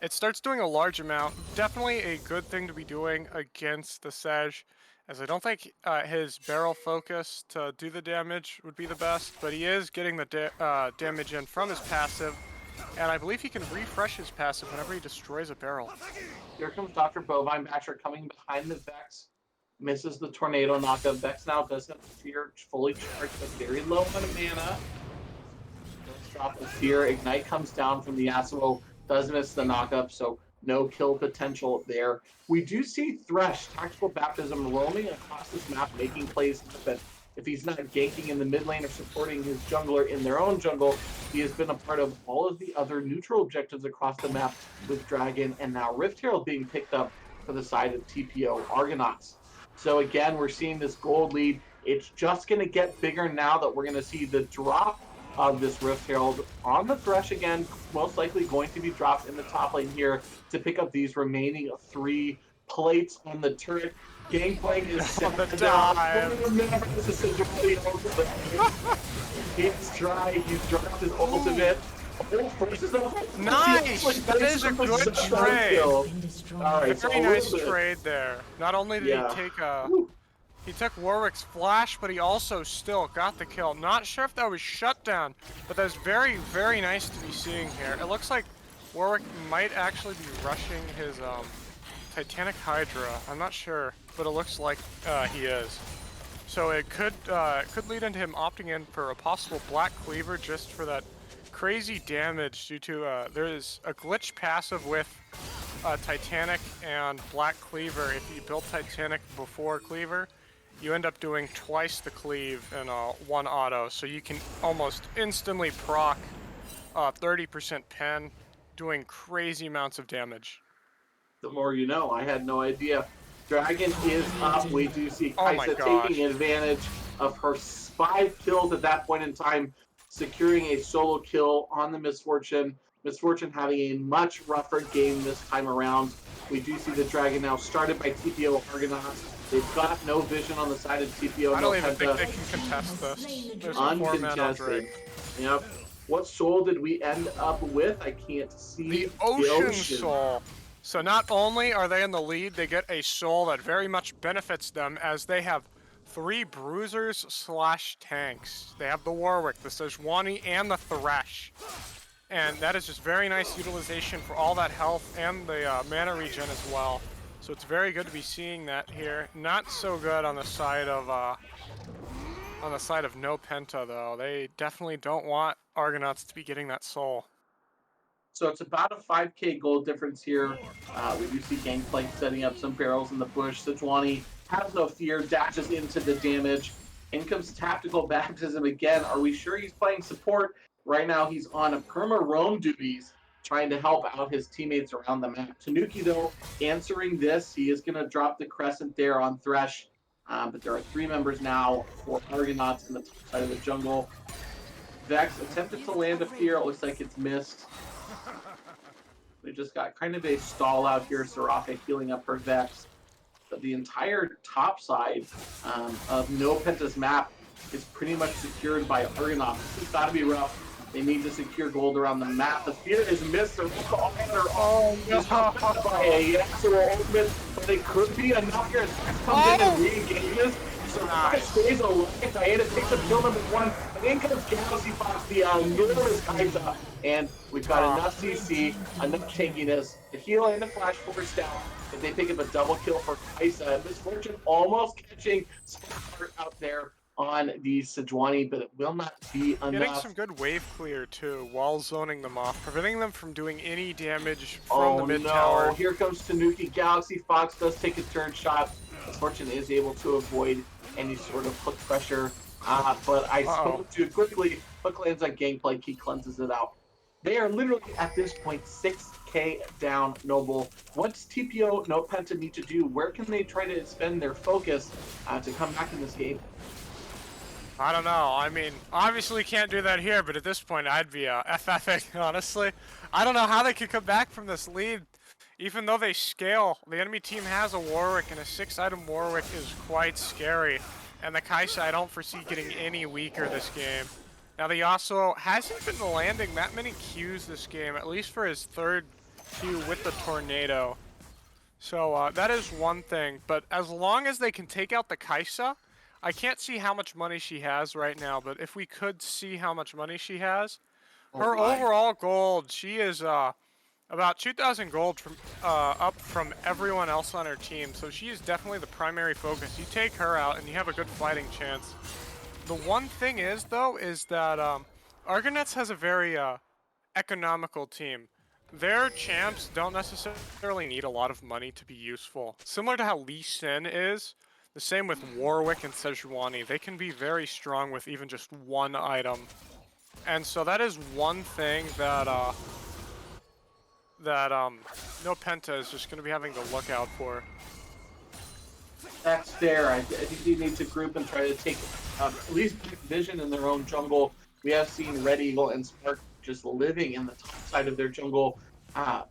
it starts doing a large amount. Definitely a good thing to be doing against the Sej, as I don't think his barrel focus to do the damage would be the best, but he is getting the damage in from his passive, and I believe he can refresh his passive whenever he destroys a barrel. Here comes Dr. Bovine Basher coming behind the Vex. Misses the tornado knockup. Vex now does have Fear fully charged, but very low on mana. Let's drop the Fear. Ignite comes down from the Yasuo. Does miss the knockup, so no kill potential there. We do see Thresh, Tactical Baptism, roaming across this map, making plays, but if he's not ganking in the mid lane or supporting his jungler in their own jungle, he has been a part of all of the other neutral objectives across the map with Dragon and now Rift Herald being picked up for the side of TPO Argonauts. So again, we're seeing this gold lead. It's just going to get bigger now that we're going to see the drop of this Rift Herald on the Thresh again, most likely going to be dropped in the top lane here to pick up these remaining 3 plates on the turret. Gangplank is Oh, the set down. dive. Remember, this is Sajali ultimate. He's trying, he's dropped his ultimate. Oh, forces the Nice! That is a good trade. Alright, so Very a nice little bit. trade there. Not only did he Yeah. take Woo. he took Warwick's flash, but he also still got the kill. Not sure if that was shutdown, but that's very, very nice to be seeing here. It looks like Warwick might actually be rushing his Titanic Hydra. I'm not sure, but it looks like he is. So it could lead into him opting in for a possible Black Cleaver just for that crazy damage due to there is a glitch passive with Titanic and Black Cleaver. If you build Titanic before Cleaver, you end up doing twice the cleave in one auto, so you can almost instantly proc 30% pen, doing crazy amounts of damage. The more you know. I had no idea. Dragon is up. We do see Oh my Kaisa gosh. taking advantage of her 5 kills at that point in time, securing a solo kill on the Misfortune. Misfortune having a much rougher game this time around. We do see the Dragon now started by TPO Argonauts. They've got no vision on the side of TPO. I No don't even think Penta. they can contest this. There's a 4-man Uncontested. Yep. What soul did we end up with? I can't see. The Ocean Soul. So not only are they in the lead, they get a soul that very much benefits them as they have 3 bruisers / tanks. They have the Warwick, the Sejuani, and the Thresh. And that is just very nice utilization for all that health and the mana regen as well. So it's very good to be seeing that here. Not so good on the side of no Penta though. They definitely don't want Argonauts to be getting that soul. So it's about a 5k gold difference here. We do see Gangplank setting up some barrels in the bush. Sejuani has no fear, dashes into the damage. In comes Tactical Baptism again. Are we sure he's playing support? Right now he's on a perma roam duties, trying to help out his teammates around the map. Tanuki, though, answering this. He is going to drop the Crescent there on Thresh. But there are 3 members now for Argonauts in the top side of the jungle. Vex attempted to land a fear. It looks like it's missed. We just got kind of a stall out here. Soraka healing up her Vex. But the entire top side of No Penta's map is pretty much secured by Argonauts. This has got to be rough. They need to secure gold around the map. The fear is missed. Oh, no. By a Yasuo ultimate, but it could be enough here. Comes in and re-engages. Soraka stays alive. Diana takes up kill number 1. And in comes Galaxy Fox, the enormous Kaisa. And we've got enough CC, enough tankiness, the heal and the flash force down. If they pick up a double kill for Kaisa, Misfortune almost catching Spark out there on the Sejuani, but it will not be enough. Getting some good wave clear too, while zoning them off, preventing them from doing any damage from the mid tower. Here comes Tanuki. Galaxy Fox does take a turn shot. Misfortune is able to avoid any sort of hook pressure, but I spoke too quickly. Hook lands on Gangplank, he cleanses it out. They are literally at this point 6k down, Noble. What's TPO No Penta need to do? Where can they try to spend their focus to come back in this game? I don't know. I mean, obviously can't do that here, but at this point I'd be FFing, honestly. I don't know how they could come back from this lead. Even though they scale, the enemy team has a Warwick, and a 6-item Warwick is quite scary. And the Kaisa I don't foresee getting any weaker this game. Now the Yasuo hasn't been landing that many Qs this game, at least for his 3rd Q with the Tornado. So that is one thing, but as long as they can take out the Kaisa, I can't see how much money she has right now, but if we could see how much money she has, her overall gold, she is about 2,000 gold from up from everyone else on her team, so she is definitely the primary focus. You take her out and you have a good fighting chance. The one thing is, though, is that Argonauts has a very economical team. Their champs don't necessarily need a lot of money to be useful. Similar to how Lee Sin is, the same with Warwick and Sejuani. They can be very strong with even just 1 item. And so that is one thing that No Penta is just going to be having to look out for. That's fair. I think you need to group and try to take at least vision in their own jungle. We have seen Red Eagle and Spark just living in the top side of their jungle.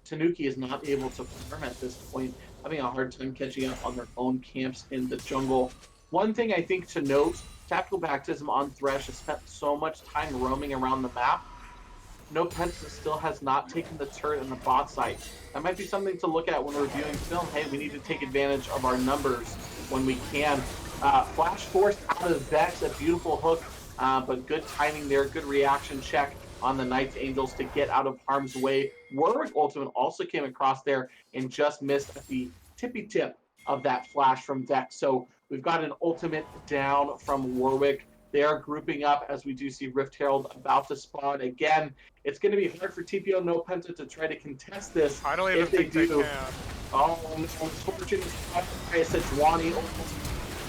Tanuki is not able to farm at this point, having a hard time catching up on their own camps in the jungle. One thing I think to note, Tactical Baptism on Thresh has spent so much time roaming around the map. No, Penta still has not taken the turret in the bot site. That might be something to look at when reviewing film. Hey, we need to take advantage of our numbers when we can. Flash forced out of Vex, a beautiful hook, but good timing there, good reaction check on the Knights Angels to get out of harm's way. Warwick Ultimate also came across there and just missed at the tippy tip of that flash from Vex. So we've got an ultimate down from Warwick. They are grouping up as we do see Rift Herald about to spawn again. It's going to be hard for TPO No Penta to try to contest this. I don't even If they think they do, can. oh, unfortunately, Sejuani almost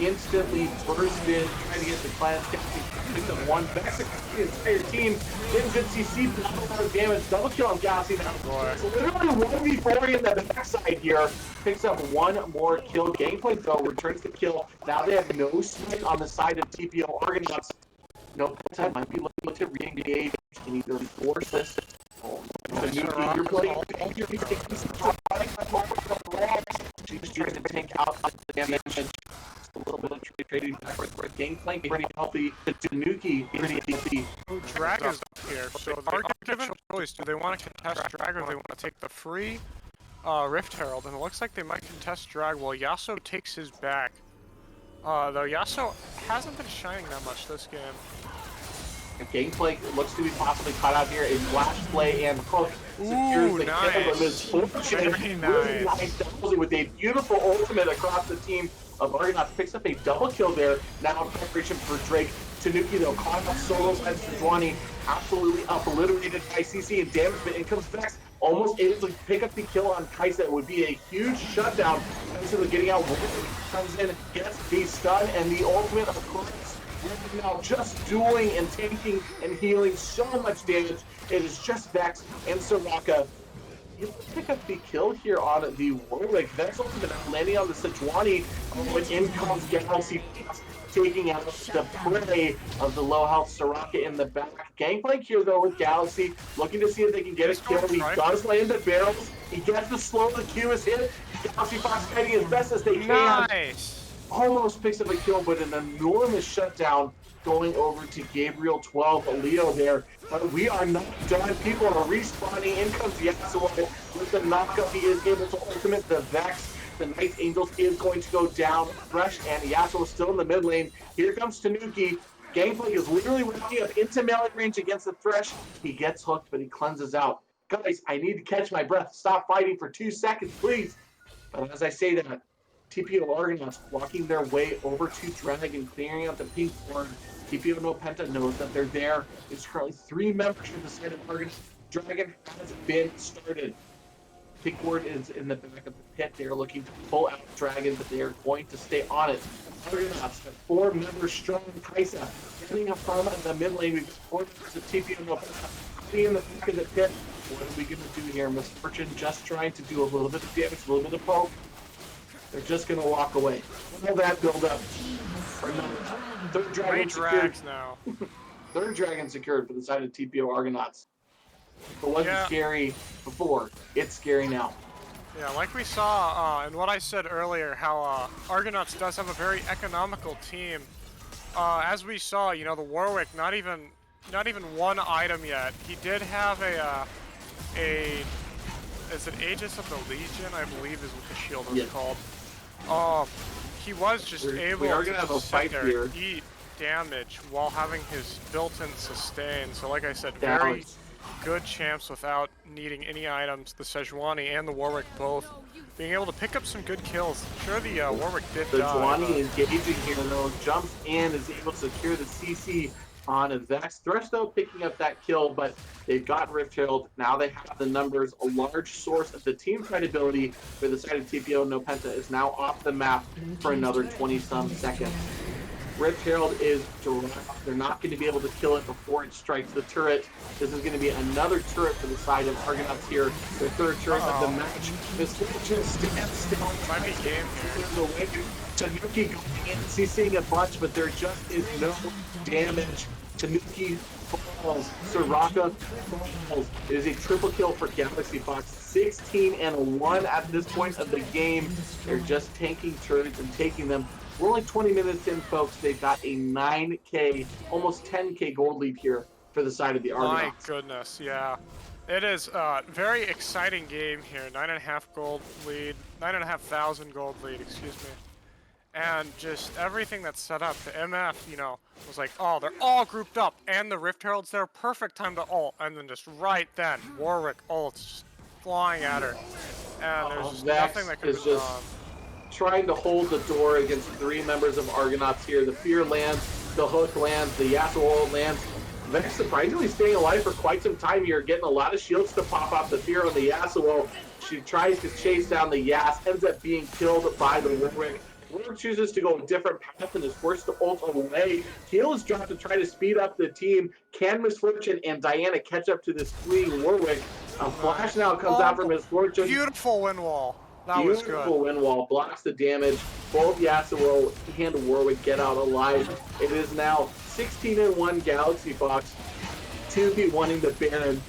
instantly bursted, trying to get the Clan Captain picked up one. Vex the entire team. Getting good CC, but not a lot of damage. Double kill on Galaxy now. It's literally 1v4 in the backside here. Picks up one more kill. Gangplank, though, returns the kill. Now they have no smite on the side of TPO Argonauts. No Penta might be looking to re-engage and either force this. You're playing. She's trying to tank out the damage. A little bit of trading back for Gangplank pretty healthy. Tanuki pretty healthy. Drag is up here, so they're given a choice. Do they want to contest Drag or do they want to take the free Rift Herald? And it looks like they might contest Drag while Yasuo takes his back. Though Yasuo hasn't been shining that much this game. Gangplank looks to be possibly caught out here. A flash play and hook secures the kill. Misfortune. Really nice doubles with a beautiful ultimate across the team of Argonauts. Picks up a double kill there. Now in preparation for Drake. Tanuki, though, caught up solos as Sejuani. Absolutely obliterated by CC and damage, but in comes Vex. Almost able to pick up the kill on Kaisa. It would be a huge shutdown. Instead of getting out, comes in, gets the stun, and the ultimate, of course, now just doing and taking and healing so much damage. It is just Vex and Soraka. He'll pick up the kill here on the Warwick. Vex ultimate landing on the Sejuani. When in comes Galaxy, taking out the prey of the low health Soraka in the back. Gangplank here though with Galaxy, looking to see if they can get a kill. He does land the barrels. He gets the slow, the Q is hit. Galaxy Fox fighting as best as they can. Nice! Almost picks up a kill, but an enormous shutdown going over to Gabriel 12 Leo there. But we are not done. People are respawning. In comes Yasuo with the knockup. He is able to ultimate the Vex. The Knights Angels is going to go down. Thresh and Yasuo still in the mid lane. Here comes Tanuki. Gangplank is literally running up into melee range against the Thresh. He gets hooked, but he cleanses out. Guys, I need to catch my breath. Stop fighting for 2 seconds, please. But as I say that, TPO Argonauts walking their way over to Dragon, clearing out the pink ward. TPO No Penta knows that they're there. There's currently 3 members from the side of Argonauts. Dragon has been started. Pink ward is in the back of the pit. They are looking to pull out Dragon, but they are going to stay on it. Argonauts have 4 members strong. Kaisa getting a farm in the mid lane. We've got 4 members of TPO No Penta in the back of the pit. What are we going to do here? Misfortune just trying to do a little bit of damage, a little bit of poke. They're just going to walk away. All that build up. Third dragon secured. Now. Third dragon secured for the side of TPO Argonauts. If it wasn't scary before, it's scary now. Yeah, like we saw and what I said earlier, how Argonauts does have a very economical team. As we saw, you know, the Warwick, not even one item yet. He did have is it Aegis of the Legion, I believe is what the shield is called. He was just able to sit there and eat damage while having his built-in sustain. So like I said, very good champs without needing any items. The Sejuani and the Warwick both being able to pick up some good kills. Sure, the Warwick did die. Sejuani is engaging here though, jumps in, is able to secure the CC on a Vex. Thresh though picking up that kill, but they've got Rift Herald. Now they have the numbers. A large source of the team credibility for the side of TPO No Penta is now off the map for another 20-some seconds. Rift Herald is direct. They're not going to be able to kill it before it strikes the turret. This is going to be another turret for the side of Argonauts here. Their third turret of the match. Misfortune stands still. Might be game here. Tanuki going in, CCing a bunch, but there just is no damage Tanuki falls. Soraka falls. It is a triple kill for Galaxy Fox. 16-1 at this point of the game. They're just tanking turrets and taking them. We're only 20 minutes in, folks. They've got a 9K, almost 10K gold lead here for the side of the My Argonauts. goodness, yeah. It is a very exciting game here. 9.5 gold lead, 9,500 gold lead, excuse me. And just everything that's set up. The MF, you know, was like, oh, they're all grouped up, and the Rift Herald's there, perfect time to ult. And then just right then, Warwick ults, just flying at her. And there's just nothing Vex that could have is been just done. trying to hold the door against 3 members of Argonauts here. The Fear lands, the Hook lands, the Yasuo lands. Vex surprisingly staying alive for quite some time here, getting a lot of shields to pop off the Fear on the Yasuo. She tries to chase down the Yas, ends up being killed by the Warwick. Warwick chooses to go a different path and is forced to ult away. Heal is dropped to try to speed up the team. Can Misfortune and Diana catch up to this fleeing Warwick? A flash now comes out from Misfortune. Beautiful wind wall. That was good. Beautiful wind wall, blocks the damage. Both Yasuo and Warwick get out alive. It is now 16-1 Galaxy Fox. 2v1ing the Baron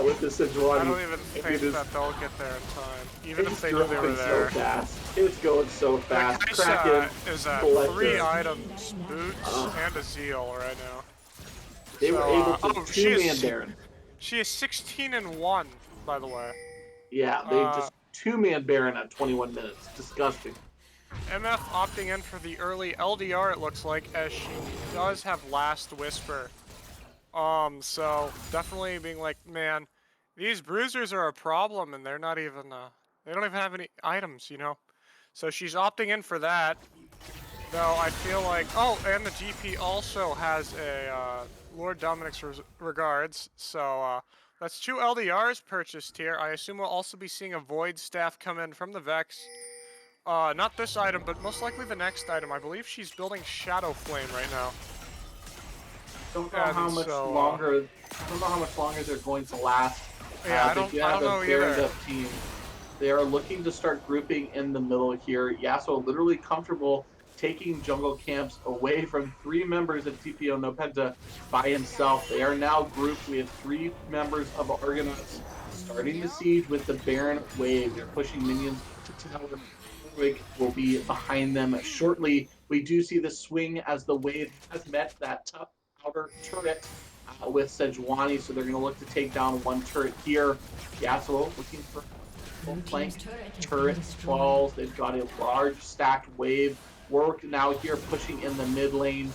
with the Sejuani. I don't even think that they'll get there in time, even if they knew they were going there. so fast. It's going so fast. Kaisa is at Collector. 3 items, boots, and a Zeal right now. They were able to two-man she Baron. She is 16-1, by the way. Yeah, they just two-man Baron at 21 minutes. Disgusting. MF opting in for the early LDR, it looks like, as she does have Last Whisper. So definitely being like, man, these bruisers are a problem, and they're not even, they don't even have any items, you know? So she's opting in for that. Though I feel like, oh, and the GP also has a, Lord Dominic's regards, so, that's 2 LDRs purchased here. I assume we'll also be seeing a Void Staff come in from the Vex. Not this item, but most likely the next item. I believe she's building Shadow Flame right now. Don't know how much longer. I don't know how much longer they're going to last. Yeah, I don't know either. Team. They are looking to start grouping in the middle here. Yasuo literally comfortable taking jungle camps away from 3 members of TPO No Penta by himself. They are now grouped. We have 3 members of Argonauts starting the siege with the Baron wave. They're pushing minions to tower. Warwick will be behind them shortly. We do see the swing as the wave has met that top outer turret with Sejuani, so they're going to look to take down 1 turret here. Yasuo looking for full flank. Turret falls. They've got a large stacked wave. Warwick now here pushing in the mid lane.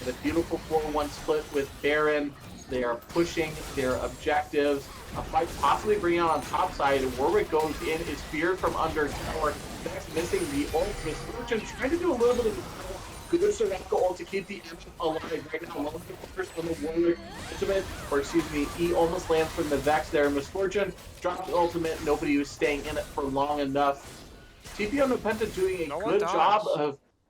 The beautiful 4-1 split with Baron. They are pushing their objectives. A fight possibly bringing out on top side. Warwick goes in, is feared from under tower. Vex missing the ult. Misfortune trying to do a little bit of good Soraka ult to keep the MF alive right now. Long first on the Warwick ultimate, or excuse me, he almost lands from the Vex there. Misfortune dropped the ultimate. Nobody was staying in it for long enough. TPO No Penta doing a good job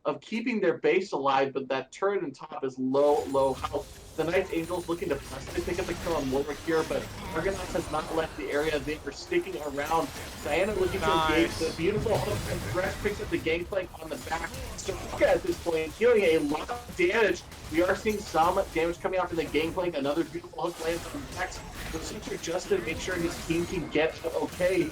of keeping their base alive, but that turret on top is low health. The Knights Angels looking to press to pick up the kill on Warwick here, but Argonauts has not left the area. They are sticking around. Diana looking to engage. The beautiful hook and Thresh picks up the gangplank on the back. Soraka at this point healing a lot of damage. We are seeing some damage coming out from the gangplank. Another beautiful hook lands on Vex. The Cinder just to make sure his team can get okay.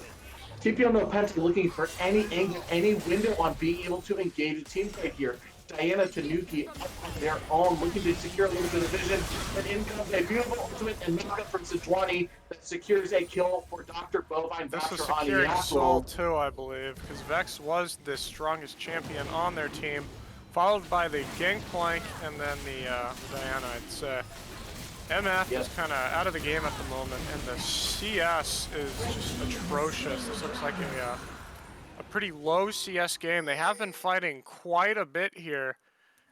TPO No Penta looking for any angle, any window on being able to engage a team fight here. Diana Tanuki up on their own, looking to secure a little bit of vision. And in comes a beautiful ultimate and knockup from Sejuani that secures a kill for Dr. Bovine. This is securing Soul too, I believe, because Vex was the strongest champion on their team, followed by the Gangplank and then the Diana, I'd say. MF is kind of out of the game at the moment, and the CS is just atrocious. This looks like a pretty low CS game. They have been fighting quite a bit here,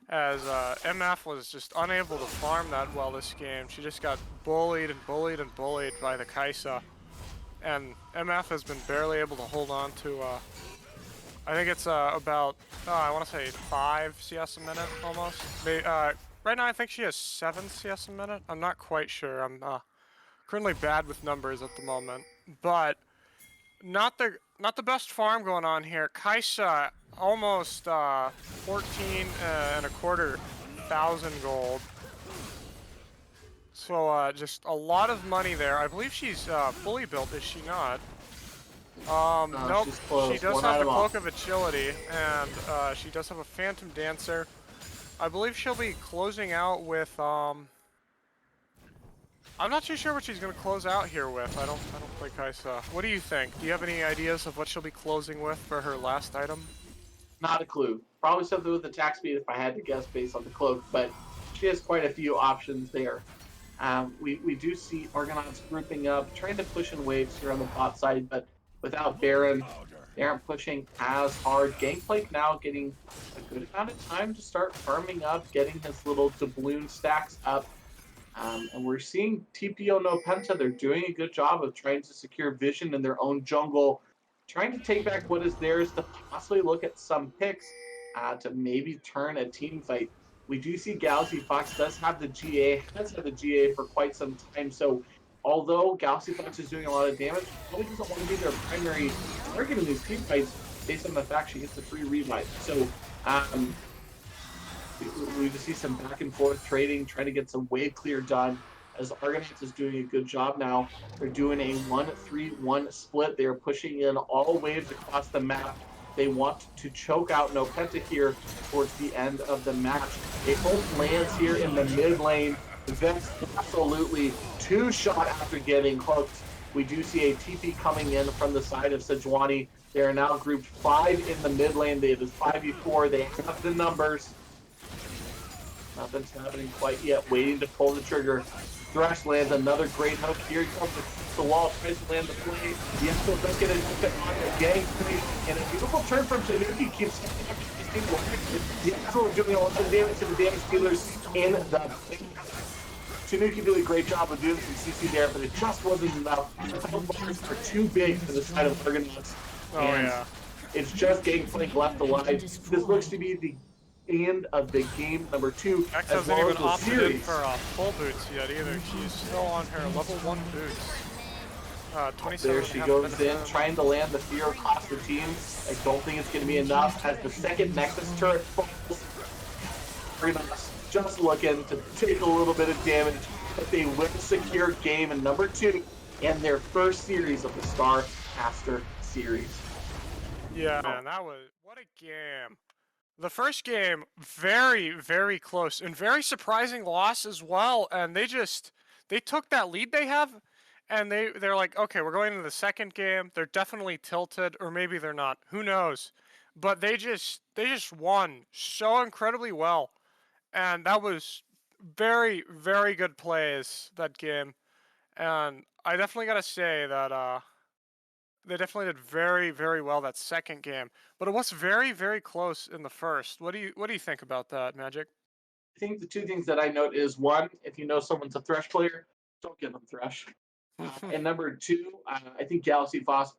as MF was just unable to farm that well this game. She just got bullied and bullied and bullied by the Kaisa, and MF has been barely able to hold on to, I think it's about, I want to say 5 CS a minute almost. Right now, I think she has 7 CS a minute. I'm not quite sure. I'm currently bad with numbers at the moment, but not the best farm going on here. Kaisa almost 14 and a quarter thousand gold. So just a lot of money there. I believe she's fully built, is she not? Nope. She's She close. does One have the item Cloak off. of Agility, and she does have a Phantom Dancer. I believe she'll be closing out with I'm not too sure what she's gonna close out here with. I don't think I saw. What do you think? Do you have any ideas of what she'll be closing with for her last item? Not a clue. Probably something with attack speed if I had to guess based on the cloak, but she has quite a few options there. We do see Argonauts grouping up, trying to push in waves here on the bot side, but without Baron, they aren't pushing as hard. Gangplank now getting a good amount of time to start farming up, getting his little doubloon stacks up. And we're seeing TPO no Penta. They're doing a good job of trying to secure vision in their own jungle, trying to take back what is theirs to possibly look at some picks to maybe turn a team fight. We do see Galaxy Fox does have the GA, has had the GA for quite some time. So although Galaxy Fox is doing a lot of damage, probably doesn't want to be their primary target in these team fights based on the fact she gets a free revive. So we just see some back and forth trading, trying to get some wave clear done. As Argonauts is doing a good job now. They're doing a 1-3-1 split. They're pushing in all waves across the map. They want to choke out No Penta here towards the end of the match. A ult lands here in the mid lane. Vex absolutely two-shot after getting hooked. We do see a TP coming in from the side of Sejuani. They are now grouped 5 in the mid lane. It is 5v4. They have the numbers. Nothing's happening quite yet. Waiting to pull the trigger. Thresh lands another great hook. Here he comes across the wall. Tries to land the play. The Yasuo does get an hit on the gang play. And a beautiful turn from Tanuki keeps the Yasuo doing a lot of damage to the damage dealers in the Tanuki doing a great job of doing some CC there, but it just wasn't enough. The bars are too big for the side of Argonauts. Oh And yeah. it's just Gangplank left alive. This looks to be the end of the game number 2, X as hasn't well even as the opted in series. for full boots yet either. She's still on her level 1 boots. 27 There and a she half goes minutes in, in. trying to land the fear across the team. I don't think it's going to be enough as the second Nexus turret falls. Argonauts just looking to take a little bit of damage, but they will secure game in number 2 and their first series of the Starcaster series. Yeah, man, that was what a game. The first game, very, very close and very surprising loss as well. And they took that lead they have, and they're like, okay, we're going into the second game. They're definitely tilted, or maybe they're not. Who knows? But they just won so incredibly well, and that was very, very good plays that game. And I definitely gotta say that they definitely did very, very well that second game, but it was very, very close in the first. What do you think about that, Magic? I think the two things that I note is one, if you know someone's a Thresh player, don't give them Thresh. And number two, I think Galaxy Fox,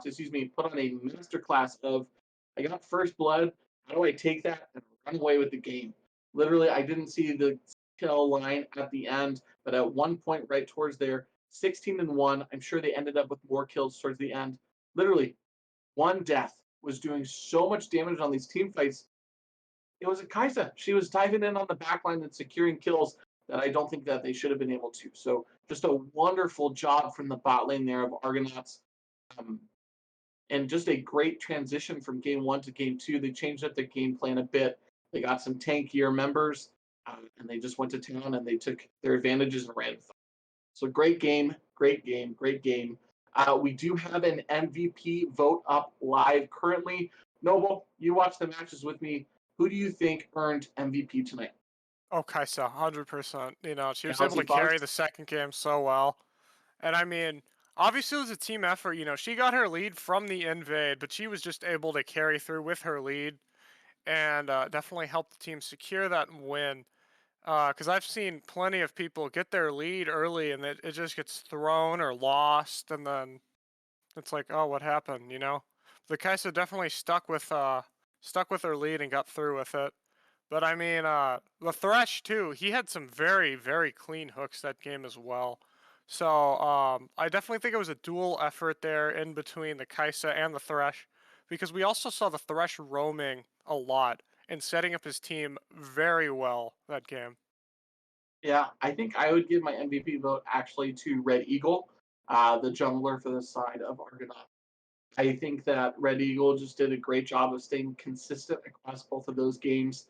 excuse me, put on a masterclass of I got first blood. How do I take that and run away with the game? Literally, I didn't see the kill line at the end, but at one point right towards there, 16-1. I'm sure they ended up with more kills towards the end. Literally, one death was doing so much damage on these team fights. It was a Kaisa. She was diving in on the back line and securing kills that I don't think that they should have been able to. So just a wonderful job from the bot lane there of Argonauts. Um, and just a great transition from game 1 to game 2. They changed up their game plan a bit. They got some tankier members, and they just went to town and they took their advantages and ran with them. So great game, great game, great game. We do have an MVP vote up live currently. Noble, you watched the matches with me. Who do you think earned MVP tonight? Oh, Kaisa, 100%. She was able Galaxy to carry Fox? the second game so well. And I mean, obviously it was a team effort. She got her lead from the invade, but she was just able to carry through with her lead and definitely helped the team secure that win. Because I've seen plenty of people get their lead early and it just gets thrown or lost, and then it's like, oh, what happened? The Kaisa definitely stuck with her lead and got through with it. But I mean, the Thresh too. He had some very, very clean hooks that game as well. So I definitely think it was a dual effort there in between the Kaisa and the Thresh, because we also saw the Thresh roaming a lot and setting up his team very well that game. Yeah, I think I would give my MVP vote actually to Red Eagle, the jungler for the side of Argonaut. I think that Red Eagle just did a great job of staying consistent across both of those games.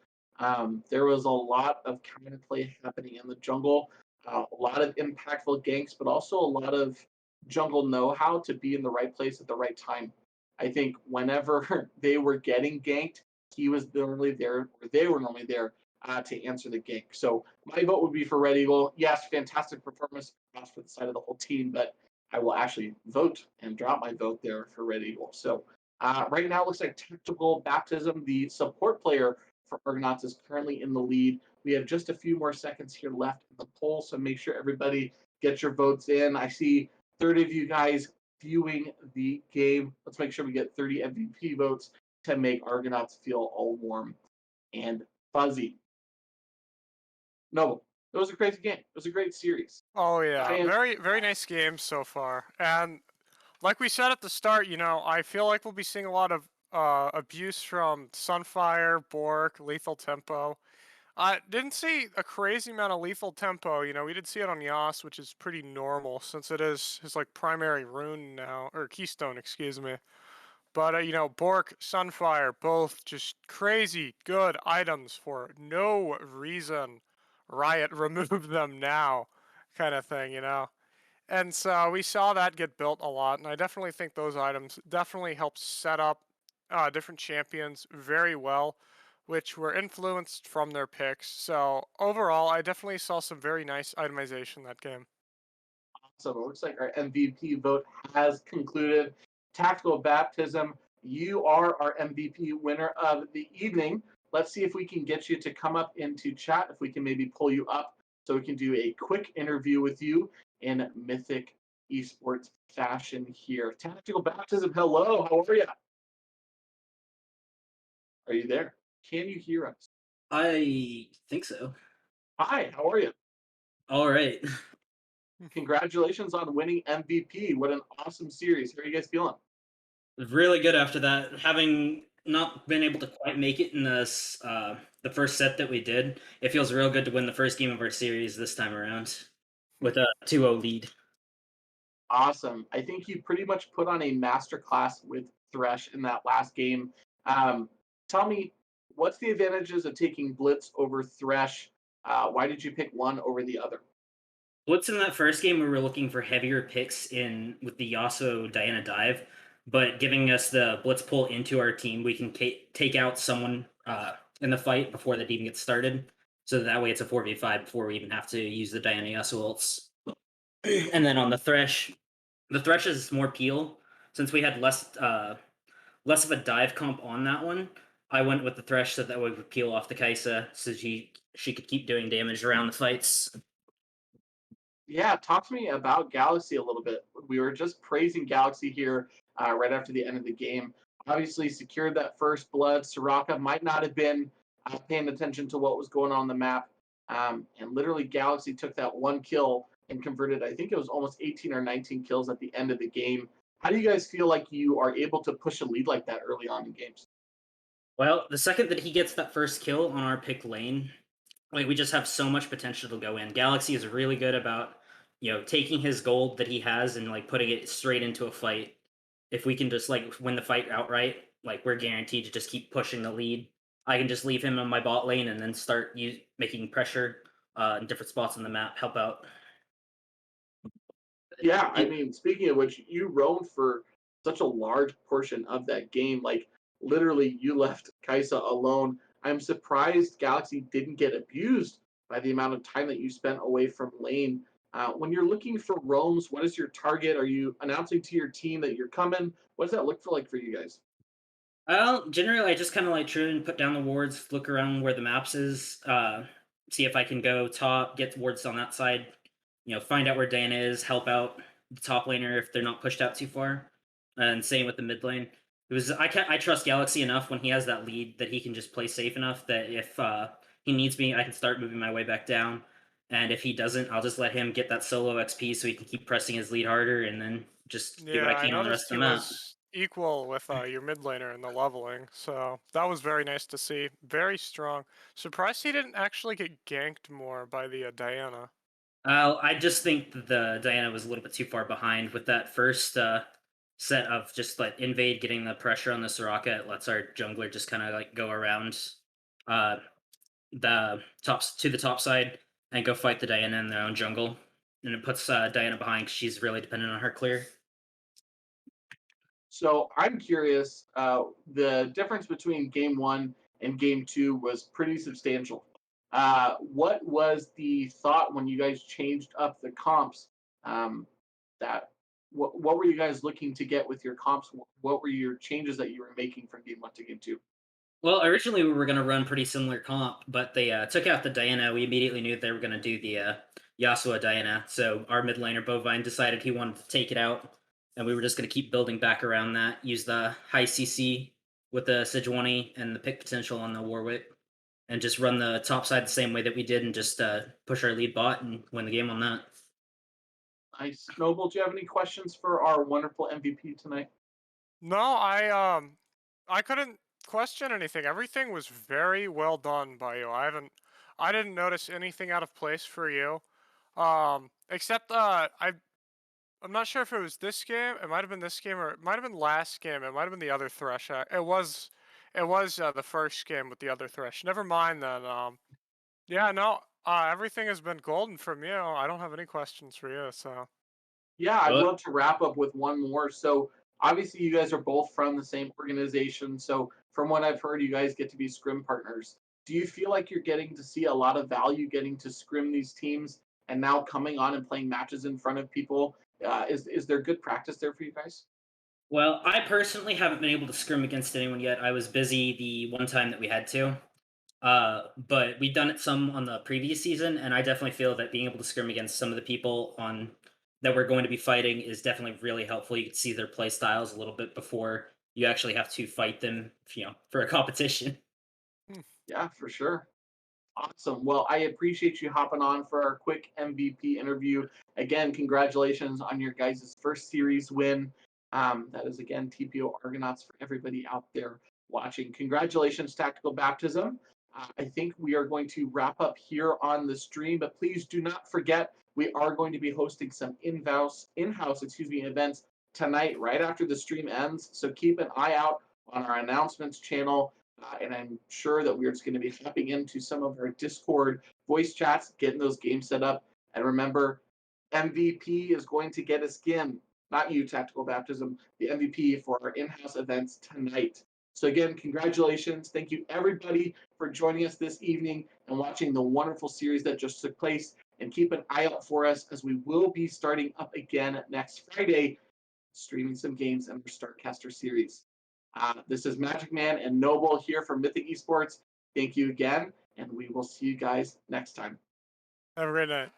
There was a lot of counter play happening in the jungle, a lot of impactful ganks, but also a lot of jungle know how to be in the right place at the right time. I think whenever they were getting ganked, he was normally there, or they were normally there to answer the gank. So my vote would be for Red Eagle. Yes, fantastic performance for the side of the whole team, but I will actually vote and drop my vote there for Red Eagle. So right now, it looks like Tactical Baptism, the support player for Argonauts, is currently in the lead. We have just a few more seconds here left in the poll, so make sure everybody gets your votes in. I see 30 of you guys viewing the game. Let's make sure we get 30 MVP votes to make Argonauts feel all warm and fuzzy. No, it was a crazy game. It was a great series. Oh yeah, Giants. very very nice game so far. And like we said at the start, I feel like we'll be seeing a lot of abuse from Sunfire, Bork, Lethal Tempo. I didn't see a crazy amount of Lethal Tempo. We did see it on Yas, which is pretty normal since it is his like primary rune now, or keystone, excuse me. But Bork, Sunfire, both just crazy good items for no reason. Riot removed them now, kind of thing. And so we saw that get built a lot, and I definitely think those items definitely helped set up different champions very well, which were influenced from their picks. So overall, I definitely saw some very nice itemization that game. So it looks like our MVP vote has concluded. Tactical Baptism, you are our MVP winner of the evening. Let's see if we can get you to come up into chat, if we can maybe pull you up so we can do a quick interview with you in Mythic Esports fashion here. Tactical Baptism, hello, how are you? Are you there? Can you hear us? I think so. Hi, how are you? All right. Congratulations on winning MVP. What an awesome series. How are you guys feeling? Really good after that. Having not been able to quite make it in the first set that we did, it feels real good to win the first game of our series this time around with a 2-0 lead. Awesome. I think you pretty much put on a masterclass with Thresh in that last game. Um, Tell me, what's the advantages of taking Blitz over Thresh? Why did you pick one over the other? Blitz in that first game, we were looking for heavier picks in with the Yasuo Diana dive, but giving us the Blitz pull into our team, we can take out someone in the fight before that even gets started. So that way it's a 4v5 before we even have to use the Diana Yasuo ults. And then on the Thresh is more peel. Since we had less of a dive comp on that one, I went with the Thresh so that we would peel off the Kaisa so she could keep doing damage around the fights. Yeah, talk to me about Galaxy a little bit. We were just praising Galaxy here right after the end of the game. Obviously, secured that first blood. Soraka might not have been paying attention to what was going on the map. And literally, Galaxy took that one kill and converted, I think it was almost 18 or 19 kills at the end of the game. How do you guys feel like you are able to push a lead like that early on in games? Well, the second that he gets that first kill on our pick lane, like we just have so much potential to go in. Galaxy is really good about taking his gold that he has and like putting it straight into a fight. If we can just like win the fight outright, like we're guaranteed to just keep pushing the lead. I can just leave him in my bot lane and then start making pressure in different spots on the map, help out. Yeah, I mean, speaking of which, you roamed for such a large portion of that game. Like, literally, you left Kaisa alone. I'm surprised Galaxy didn't get abused by the amount of time that you spent away from lane. When you're looking for roams, what is your target? Are you announcing to your team that you're coming? What does that look for like for you guys? Generally, I just kind of like try and put down the wards, look around where the maps is, see if I can go top, get wards on that side, find out where Dan is, help out the top laner if they're not pushed out too far, and same with the mid lane. I trust Galaxy enough when he has that lead that he can just play safe enough that if he needs me, I can start moving my way back down, and if he doesn't, I'll just let him get that solo XP so he can keep pressing his lead harder, and then just do what Yeah, I I can on the rest noticed of the he map. equal with your mid laner in the leveling, so that was very nice to see. Very strong. Surprised he didn't actually get ganked more by the Diana. I just think that the Diana was a little bit too far behind with that first set of just like invade, getting the pressure on the Soraka. It lets our jungler just kind of like go around uh, the tops to the top side and go fight the Diana in their own jungle, and it puts Diana behind 'cause she's really dependent on her clear. So I'm curious. The difference between game one and game two was pretty substantial. What was the thought when you guys changed up the comps? That what were you guys looking to get with your comps? What were your changes that you were making from game one to game two? Well, originally we were going to run pretty similar comp, but they took out the Diana. We immediately knew they were going to do the Yasuo Diana. So our mid laner Bovine decided he wanted to take it out, and we were just going to keep building back around that. Use the high CC with the Sejuani and the pick potential on the Warwick, and just run the top side the same way that we did, and just push our lead bot and win the game on that. Nice. Noble, do you have any questions for our wonderful MVP tonight? No, I couldn't question anything. Everything was very well done by you. I didn't notice anything out of place for you. Except I'm not sure if it was this game. It might have been this game, or it might have been last game. It might have been the other Thresh. It was the first game with the other Thresh. Never mind then. Yeah, no. Everything has been golden from you. I don't have any questions for you. So Yeah, I'd Well, love to wrap up with one more. So obviously you guys are both from the same organization. So from what I've heard, you guys get to be scrim partners. Do you feel like you're getting to see a lot of value getting to scrim these teams and now coming on and playing matches in front of people? Is there good practice there for you guys? well, I personally haven't been able to scrim against anyone yet. I was busy the one time that we had to. But we've done it some on the previous season, and I definitely feel that being able to scrim against some of the people on that we're going to be fighting is definitely really helpful. You can see their play styles a little bit before you actually have to fight them, for a competition. hmm, Yeah, for sure. Awesome. Well, I appreciate you hopping on for our quick MVP interview. Again, congratulations on your guys' first series win. That is, again, TPO Argonauts for everybody out there watching. Congratulations, Tactical Baptism. I think we are going to wrap up here on the stream, but please do not forget we are going to be hosting some in-house, events tonight right after the stream ends. So keep an eye out on our announcements channel. And I'm sure that we're just going to be hopping into some of our Discord voice chats, getting those games set up. And remember, MVP is going to get a skin, not you, Tactical Baptism, the MVP for our in house events tonight. So, again, congratulations. Thank you, everybody, for joining us this evening and watching the wonderful series that just took place. And keep an eye out for us as we will be starting up again next Friday, streaming some games in our Starcaster series. This is Magic Man and Noble here from Mythic Esports. Thank you again, and we will see you guys next time. have a great night.